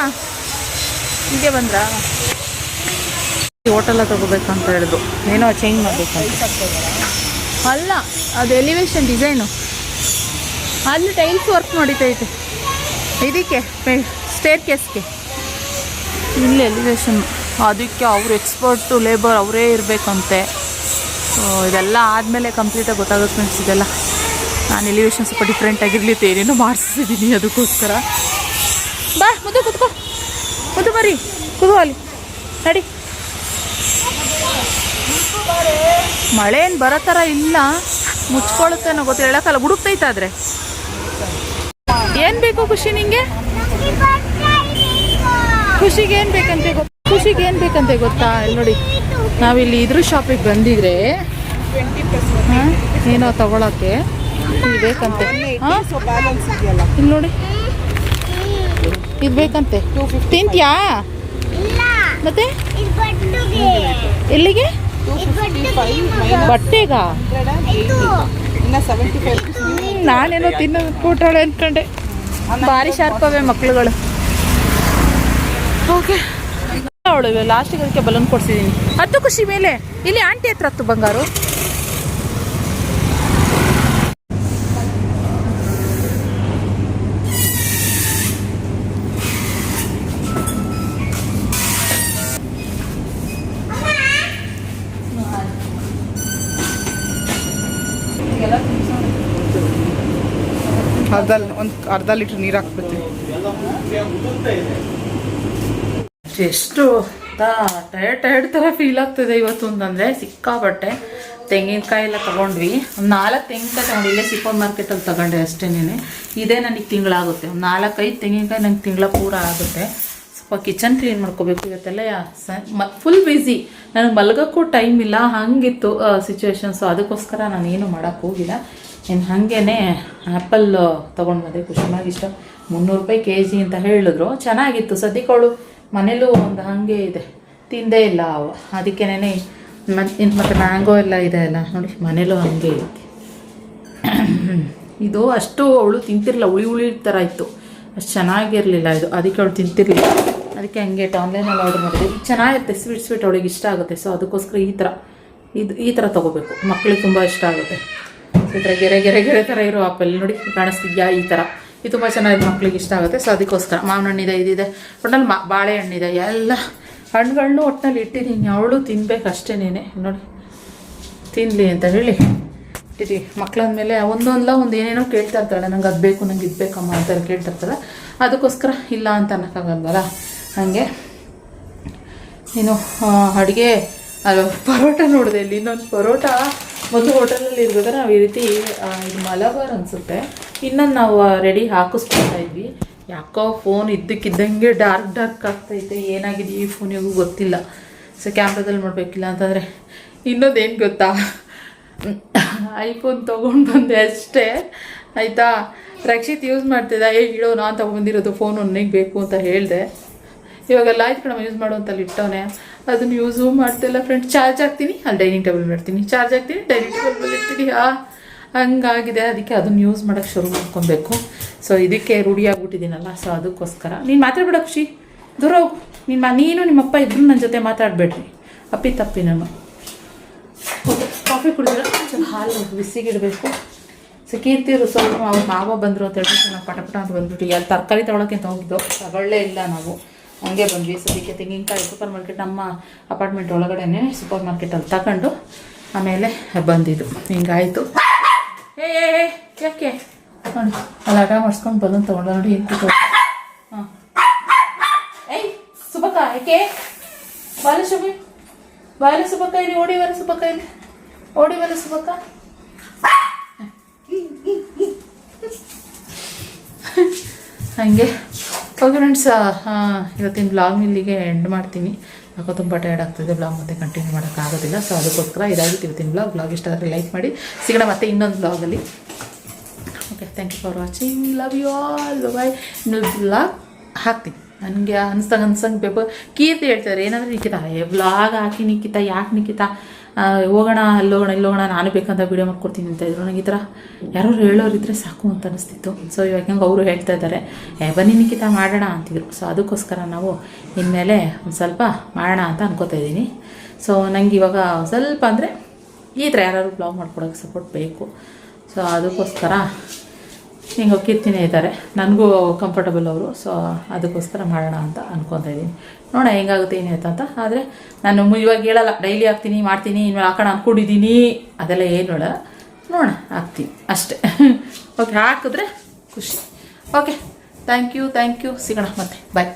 ಹೀಗೆ ಬಂದ್ರಾ? ಹೋಟೆಲ್ಲ ತೊಗೋಬೇಕಂತ ಹೇಳಿದ್ರು, ಏನೋ ಚೇಂಜ್ ಮಾಡಬೇಕಂತ. ಅಲ್ಲ, ಅದು ಎಲಿವೇಶನ್ ಡಿಸೈನು. ಅಲ್ಲಿ ಟೈಲ್ಸ್ ವರ್ಕ್ ನಡೀತೈತೆ. ಇದಕ್ಕೆ ಸ್ಟೇರ್ ಕೇಸ್ಗೆ ಇಲ್ಲಿ ಎಲಿವೇಶನ್. ಅದಕ್ಕೆ ಅವರು ಎಕ್ಸ್ಪರ್ಟು ಲೇಬರ್ ಅವರೇ ಇರಬೇಕಂತೆ. ಸೊ ಇದೆಲ್ಲ ಆದಮೇಲೆ ಕಂಪ್ಲೀಟಾಗಿ ಗೊತ್ತಾಗುತ್ತೆ ಫ್ರೆಂಡ್ಸ್. ಇದೆಲ್ಲ ನಾನು ಎಲಿವೇಶನ್ ಸ್ವಲ್ಪ ಡಿಫ್ರೆಂಟಾಗಿರಲಿ ಏನೇನೋ ಮಾಡಿಸಿದ್ದೀನಿ ಅದಕ್ಕೋಸ್ಕರ. ಬಾ ಮುದ್ದು ಕೂತ್ಕೋ, ಮುದ್ದು ಬರೀ ಕೂದು ಅಲ್ಲಿ ನಡಿ. ಮಳೆ ಏನು ಬರೋ ಥರ ಇಲ್ಲ, ಮುಚ್ಕೊಳ್ಳುತ್ತೆ ಅನ್ನೋ ಗೊತ್ತು, ಹೇಳೋಕ್ಕಲ್ಲ. ಹುಡುಕ್ತೈತಾದ್ರೆ ಏನು ಬೇಕು ಖುಷಿ ನಿಂಗೆ? ಖುಷಿಗೆ ಏನು ಬೇಕಂತೆ ಗೊತ್ತಾ? ಇಲ್ಲಿ ನೋಡಿ, ನಾವಿಲ್ಲಿ ಇದ್ರ ಶಾಪಿಗೆ ಬಂದಿದ್ರೆ ಏನೋ ತಗೊಳಕ್ಕೆ ಇದು ಬೇಕಂತೆ. ಇಲ್ಲಿ ನೋಡಿ, ಇದು ಬೇಕಂತೆ. ತಿಂತ್ಯಾ? ಮತ್ತೆ ಎಲ್ಲಿಗೆ? ಬಟ್ಟೆಗ? ನಾನೇನೋ ತಿನ್ನೋಟಾಳೆ ಅಂದ್ಕೊಂಡೆ. ಭಾರಿ ಶಾರ್ಪವೇ ಮಕ್ಳುಗಳು. ಓಕೆ, ಅವಳು ಲಾಸ್ಟಿಗೆ ಅದಕ್ಕೆ ಬಲೂನ್ ಕೊಡ್ಸಿದ್ದೀನಿ. ಹತ್ತು ಖುಷಿ ಮೇಲೆ. ಇಲ್ಲಿ ಆಂಟಿ ಹತ್ರ ಹತ್ತು ಬಂಗಾರು. ಒಂದು ಅರ್ಧ ಲೀಟ್ರ್ ನೀರು ಹಾಕ್ಬಿಡ್ತೀವಿ. ಎಷ್ಟು ಟಯರ್ಡ್ ಥರ ಫೀಲ್ ಆಗ್ತದೆ ಇವತ್ತು ಅಂತಂದರೆ. ಸಿಕ್ಕಾಬಟ್ಟೆ ತೆಂಗಿನಕಾಯಿ ಎಲ್ಲ ತೊಗೊಂಡ್ವಿ. ಒಂದು 4 ತೆಂಗಿನಕಾಯಿ ತೊಗೊಂಡು ಇಲ್ಲೇ ಸೂಪರ್ ಮಾರ್ಕೆಟಲ್ಲಿ ತೊಗೊಂಡೆ ಅಷ್ಟೇನೆ. ಇದೇ ನನಗೆ ತಿಂಗಳಾಗುತ್ತೆ. ಒಂದು 4-5 ತೆಂಗಿನಕಾಯಿ ನಂಗೆ ತಿಂಗಳ ಪೂರ ಆಗುತ್ತೆ. ಸ್ವಲ್ಪ ಕಿಚನ್ ಕ್ಲೀನ್ ಮಾಡ್ಕೋಬೇಕು ಇವತ್ತೆಲ್ಲ. ಫುಲ್ ಬ್ಯುಸಿ, ನನಗೆ ಮಲಗೋಕ್ಕೂ ಟೈಮ್ ಇಲ್ಲ, ಹಾಗಿತ್ತು ಸಿಚುವೇಶನ್ಸು. ಅದಕ್ಕೋಸ್ಕರ ನಾನು ಏನು ಮಾಡೋಕ್ಕೆ ಹೋಗಿಲ್ಲ. ಇನ್ನು ಹಾಗೇ ಆ್ಯಪಲ್ ತೊಗೊಂಡು ಬಂದೆ. ಖುಷಿಯಾಗಿ ಇಷ್ಟ 300 ರೂಪಾಯಿ kg ಅಂತ ಹೇಳಿದ್ರು. ಚೆನ್ನಾಗಿತ್ತು. ಸದ್ಯಕ್ಕೆ ಅವಳು ಮನೇಲೂ ಒಂದು ಹಾಗೆ ಇದೆ, ತಿಂದೇ ಇಲ್ಲ ಅವು. ಅದಕ್ಕೇನೆ ಮತ್ತು ಮ್ಯಾಂಗೋ ಎಲ್ಲ ಇದೆ ಅಲ್ಲ ನೋಡಿ, ಮನೇಲೂ ಹಾಗೆ ಐತಿ. ಇದು ಅಷ್ಟು ಅವಳು ತಿಂತಿರಲಿಲ್ಲ, ಹುಳಿ ಥರ ಇತ್ತು, ಅಷ್ಟು ಚೆನ್ನಾಗಿರಲಿಲ್ಲ ಇದು. ಅದಕ್ಕೆ ಅವಳು ತಿಂತಿರಲಿಲ್ಲ. ಅದಕ್ಕೆ ಹಂಗೆ ಆನ್ಲೈನಲ್ಲಿ ಆರ್ಡರ್ ಮಾಡಿದೆ. ಇದು ಚೆನ್ನಾಗಿರುತ್ತೆ, ಸ್ವೀಟ್ ಅವಳಿಗೆ ಇಷ್ಟ ಆಗುತ್ತೆ. ಸೊ ಅದಕ್ಕೋಸ್ಕರ ಈ ಥರ ತೊಗೋಬೇಕು, ಮಕ್ಕಳಿಗೆ ತುಂಬ ಇಷ್ಟ ಆಗುತ್ತೆ. ಈ ಥರ ಗೆರೆ ಥರ ಇರೋ ಆಪಲ್ ನೋಡಿ, ಕಾಣಿಸ್ತಿದ್ಯಾ? ಈ ಥರ ಇದು ತುಂಬ ಚೆನ್ನಾಗಿ ಮಕ್ಳಿಗೆ ಇಷ್ಟ ಆಗುತ್ತೆ. ಸೊ ಅದಕ್ಕೋಸ್ಕರ ಮಾವಿನ ಹಣ್ಣಿದೆ, ಇದಿದೆ, ಒಟ್ಟಲ್ಲಿ ಬಾಳೆಹಣ್ಣಿದೆ, ಎಲ್ಲ ಹಣ್ಣುಗಳನ್ನೂ ಒಟ್ಟಿನಲ್ಲಿ ಇಟ್ಟಿದ್ದೀನಿ. ಅವಳು ತಿನ್ಬೇಕು ಅಷ್ಟೇನೇನೆ ನೋಡಿ, ತಿನ್ನಲಿ ಅಂತ ಹೇಳಿ ಇಟ್ಟಿದ್ದೀವಿ. ಮಕ್ಕಳಂದಮೇಲೆ ಒಂದು ಏನೇನೋ ಕೇಳ್ತಾ ಇರ್ತಾಳೆ, ನಂಗೆ ಅದು ಬೇಕು, ನಂಗೆ ಇದು ಬೇಕಮ್ಮ ಅಂತ ಕೇಳ್ತಾ ಇರ್ತಾಳೆ. ಅದಕ್ಕೋಸ್ಕರ ಇಲ್ಲ ಅಂತ ಅನ್ನೋಕ್ಕಾಗಲ್ವಲ್ಲ, ಹಾಗೆ. ನೀನು ಅಡುಗೆ ಅದು ಪರೋಟ ನೋಡಿದೆ ಇಲ್ಲಿ ಇನ್ನೊಂದು ಪರೋಟ ಮೊದಲು ಹೋಟೆಲಲ್ಲಿ ಇರ್ಬೇಕಾದ್ರೆ ನಾವು ಈ ರೀತಿ ಇದು ಮಲಬಾರ್ ಅನಿಸುತ್ತೆ ಇನ್ನೊಂದು ನಾವು ರೆಡಿ ಹಾಕಿಸ್ಕೊಳ್ತಾ ಇದ್ವಿ. ಯಾಕೋ ಫೋನ್ ಇದ್ದಕ್ಕಿದ್ದಂಗೆ ಡಾರ್ಕ್ ಆಗ್ತೈತೆ, ಏನಾಗಿದೆ ಈ ಫೋನಿಗೂ ಗೊತ್ತಿಲ್ಲ. ಸೊ ಕ್ಯಾಮ್ರಾದಲ್ಲಿ ನೋಡಬೇಕಿಲ್ಲ ಅಂತಂದರೆ ಇನ್ನೊಂದೇನು ಗೊತ್ತಾ, ಐಫೋನ್ ತೊಗೊಂಡು ಬಂದೆ ಅಷ್ಟೇ ಆಯಿತಾ. ರಕ್ಷಿತ್ ಯೂಸ್ ಮಾಡ್ತಿದ್ದ, ಇಡೋ ನಾನು ತೊಗೊಂಡಿರೋದು ಫೋನ್ ನನಗೆ ಬೇಕು ಅಂತ ಹೇಳಿದೆ. ಇವಾಗೆಲ್ಲ ಆಯ್ತು ಕಣಮ್ಮ ಯೂಸ್ ಮಾಡುವಂತಲ್ಲಿ ಇಟ್ಟವನೆ, ಅದನ್ನು ಯೂಸು ಮಾಡ್ತಿಲ್ಲ ಫ್ರೆಂಡ್ಸ್. ಚಾರ್ಜ್ ಹಾಕ್ತೀನಿ, ಅಲ್ಲಿ ಡೈನಿಂಗ್ ಟೇಬಲ್ ಮಾಡ್ತೀನಿ, ಚಾರ್ಜ್ ಹಾಕ್ತೀನಿ, ಡೈನಿಂಗ್ ಟೇಬಲ್ ಇರ್ತೀನಿ. ಹಂಗಾಗಿದೆ, ಅದಕ್ಕೆ ಅದನ್ನು ಯೂಸ್ ಮಾಡೋಕ್ಕೆ ಶುರು ಮಾಡ್ಕೊಬೇಕು. ಸೊ ಇದಕ್ಕೆ ರೂಢಿ ಆಗ್ಬಿಟ್ಟಿದ್ದೀನಲ್ಲ, ಸೊ ಅದಕ್ಕೋಸ್ಕರ. ನೀನು ಮಾತಾಡ್ಬೇಡ ಖುಷಿ, ದೂರ ಹೋಗು. ನೀನು ನಿಮ್ಮಪ್ಪ ಇದ್ರೂ ನನ್ನ ಜೊತೆ ಮಾತಾಡಬೇಡ್ರಿ, ತಪ್ಪಿ ನಾನು. ಕಾಫಿ ಕುಡಿದ್ರೆ ಸ್ವಲ್ಪ ಹಾಲು ಬಿಸಿಗಿಡಬೇಕು. ಸೊ ಕೀರ್ತಿರು ಸ್ವಲ್ಪ ಅವ್ರ ಮಾವ ಬಂದರು ಅಂತ ಹೇಳ್ಬಿಟ್ಟು ನಾವು ಪಟ ಅಂತ ಬಂದ್ಬಿಟ್ಟು ಯಾರು ತರಕಾರಿ ತೊಗೊಳಕ್ಕೆ ಅಂತ ಹೋಗಿದ್ದು, ತಗೊಳ್ಳೇ ಇಲ್ಲ ನಾವು, ಹಂಗೆ ಬಂದ್ವಿ. ಸದ್ಯಕ್ಕೆ ತೆಂಗಿನಕಾಯಿ ಸೂಪರ್ ಮಾರ್ಕೆಟ್ ನಮ್ಮ ಅಪಾರ್ಟ್ಮೆಂಟ್ ಒಳಗಡೆನೇ ಸೂಪರ್ ಮಾರ್ಕೆಟಲ್ಲಿ ತಗೊಂಡು ಆಮೇಲೆ ಬಂದಿದ್ದು. ಹಿಂಗಾಯಿತು. ಯಾಕೆ ನೋಡಿ ಅಲ್ಲಿ ಆಟ ಮಾಡಿಸ್ಕೊಂಡು ಬಲೂನ್ ತೊಗೊಂಡು ನೋಡಿ ಏನು. ಹಾಂ ಏಯ್ ಸುಬಕ್ಕ, ಯಾಕೆ ಬಾಲ ಶುಭಿ, ಬಾಲ ಸುಬಕ್ಕ, ಇಲ್ಲಿ ಓಡಿ ಬರ ಸುಬಕ್ಕ, ಇಲ್ಲಿ ಓಡಿ ಬರ ಸುಬಕ್ಕ. ಹಾಗೆ ಓಕೆ ಫ್ರೆಂಡ್ಸ್, ಇವತ್ತಿನ ಬ್ಲಾಗ್ ಇಲ್ಲಿಗೆ ಎಂಡ್ ಮಾಡ್ತೀನಿ. ಯಾಕೋ ತುಂಬ ಟೈರ್ಡ್ ಆಗ್ತಿದೆ, ಬ್ಲಾಗ್ ಮತ್ತೆ ಕಂಟಿನ್ಯೂ ಮಾಡೋಕ್ಕಾಗೋದಿಲ್ಲ. ಸೊ ಅದಕ್ಕೋಸ್ಕರ ಇದಾಗಿತ್ತು ಇವತ್ತಿನ ಬ್ಲಾಗ್ ಇಷ್ಟ ಆದರೆ ಲೈಕ್ ಮಾಡಿ. ಸಿಗೋಣ ಮತ್ತೆ ಇನ್ನೊಂದು ಬ್ಲಾಗಲ್ಲಿ. Okay, thank you for watching, love you all, bye. ಇನ್ನೊಂದು ಬ್ಲಾಗ್ ಹಾಕ್ತೀನಿ ನನಗೆ ಅನ್ಸಂಗೆ ಕೀರ್ತಿ ಹೇಳ್ತಾರೆ ಏನಂದರೆ, ನಿಖಿತಾ ಬ್ಲಾಗ್ ಹಾಕಿ ನಿಖಿತಾ, ಯಾಕೆ ನಿಖಿತಾ ಹೋಗೋಣ ಅಲ್ಲೋಗೋಣ ಇಲ್ಲೋಗೋಣ, ನಾನು ಬೇಕಂತ ವೀಡಿಯೋ ಮಾಡ್ಕೊಡ್ತೀನಿ ಅಂತ ಇದ್ರು. ನನಗೆ ಈ ಥರ ಯಾರು ಹೇಳೋರಿದ್ರೆ ಸಾಕು ಅಂತ ಅನಿಸ್ತಿತ್ತು. ಸೊ ಇವಾಗ ಹೆಂಗೆ ಅವರು ಹೇಳ್ತಾ ಇದ್ದಾರೆ, ಬನ್ನಿ ನಿಖಿತಾ ಮಾಡೋಣ ಅಂತಿದ್ರು. ಸೊ ಅದಕ್ಕೋಸ್ಕರ ನಾವು ಇನ್ಮೇಲೆ ಒಂದು ಸ್ವಲ್ಪ ಮಾಡೋಣ ಅಂತ ಅನ್ಕೋತಾ ಇದ್ದೀನಿ. ಸೊ ನನಗೆ ಇವಾಗ ಸ್ವಲ್ಪ ಅಂದರೆ ಈ ಥರ ಯಾರು ಬ್ಲಾಗ್ ಮಾಡ್ಕೊಡೋಕ್ಕೆ ಸಪೋರ್ಟ್ ಬೇಕು. ಸೊ ಅದಕ್ಕೋಸ್ಕರ ಹಿಂಗೆ ಹೋಗಿರ್ತೀನಿ ಇದ್ದಾರೆ, ನನಗೂ ಕಂಫರ್ಟಬಲ್ ಅವರು. ಸೊ ಅದಕ್ಕೋಸ್ಕರ ಮಾಡೋಣ ಅಂತ ಅನ್ಕೊತಾ ಇದ್ದೀನಿ. ನೋಡೋಣ ಹೆಂಗಾಗುತ್ತೆ ಏನಾಯ್ತು ಅಂತ. ಆದರೆ ನಾನು ಇವಾಗ ಹೇಳಲ್ಲ ಡೈಲಿ ಹಾಕ್ತೀನಿ ಮಾಡ್ತೀನಿ ಇನ್ನು ಹಾಕೋಣ ಅಂದ್ಕೊಂಡಿದ್ದೀನಿ, ಅದೆಲ್ಲ ಏನು ಹೇಳಲ್ಲ. ನೋಡೋಣ ಹಾಕ್ತೀನಿ ಅಷ್ಟೇ. ಓಕೆ, ಹಾಕಿದ್ರೆ ಖುಷಿ. ಓಕೆ, ಥ್ಯಾಂಕ್ ಯು, ಸಿಗೋಣ ಮತ್ತೆ, ಬಾಯ್.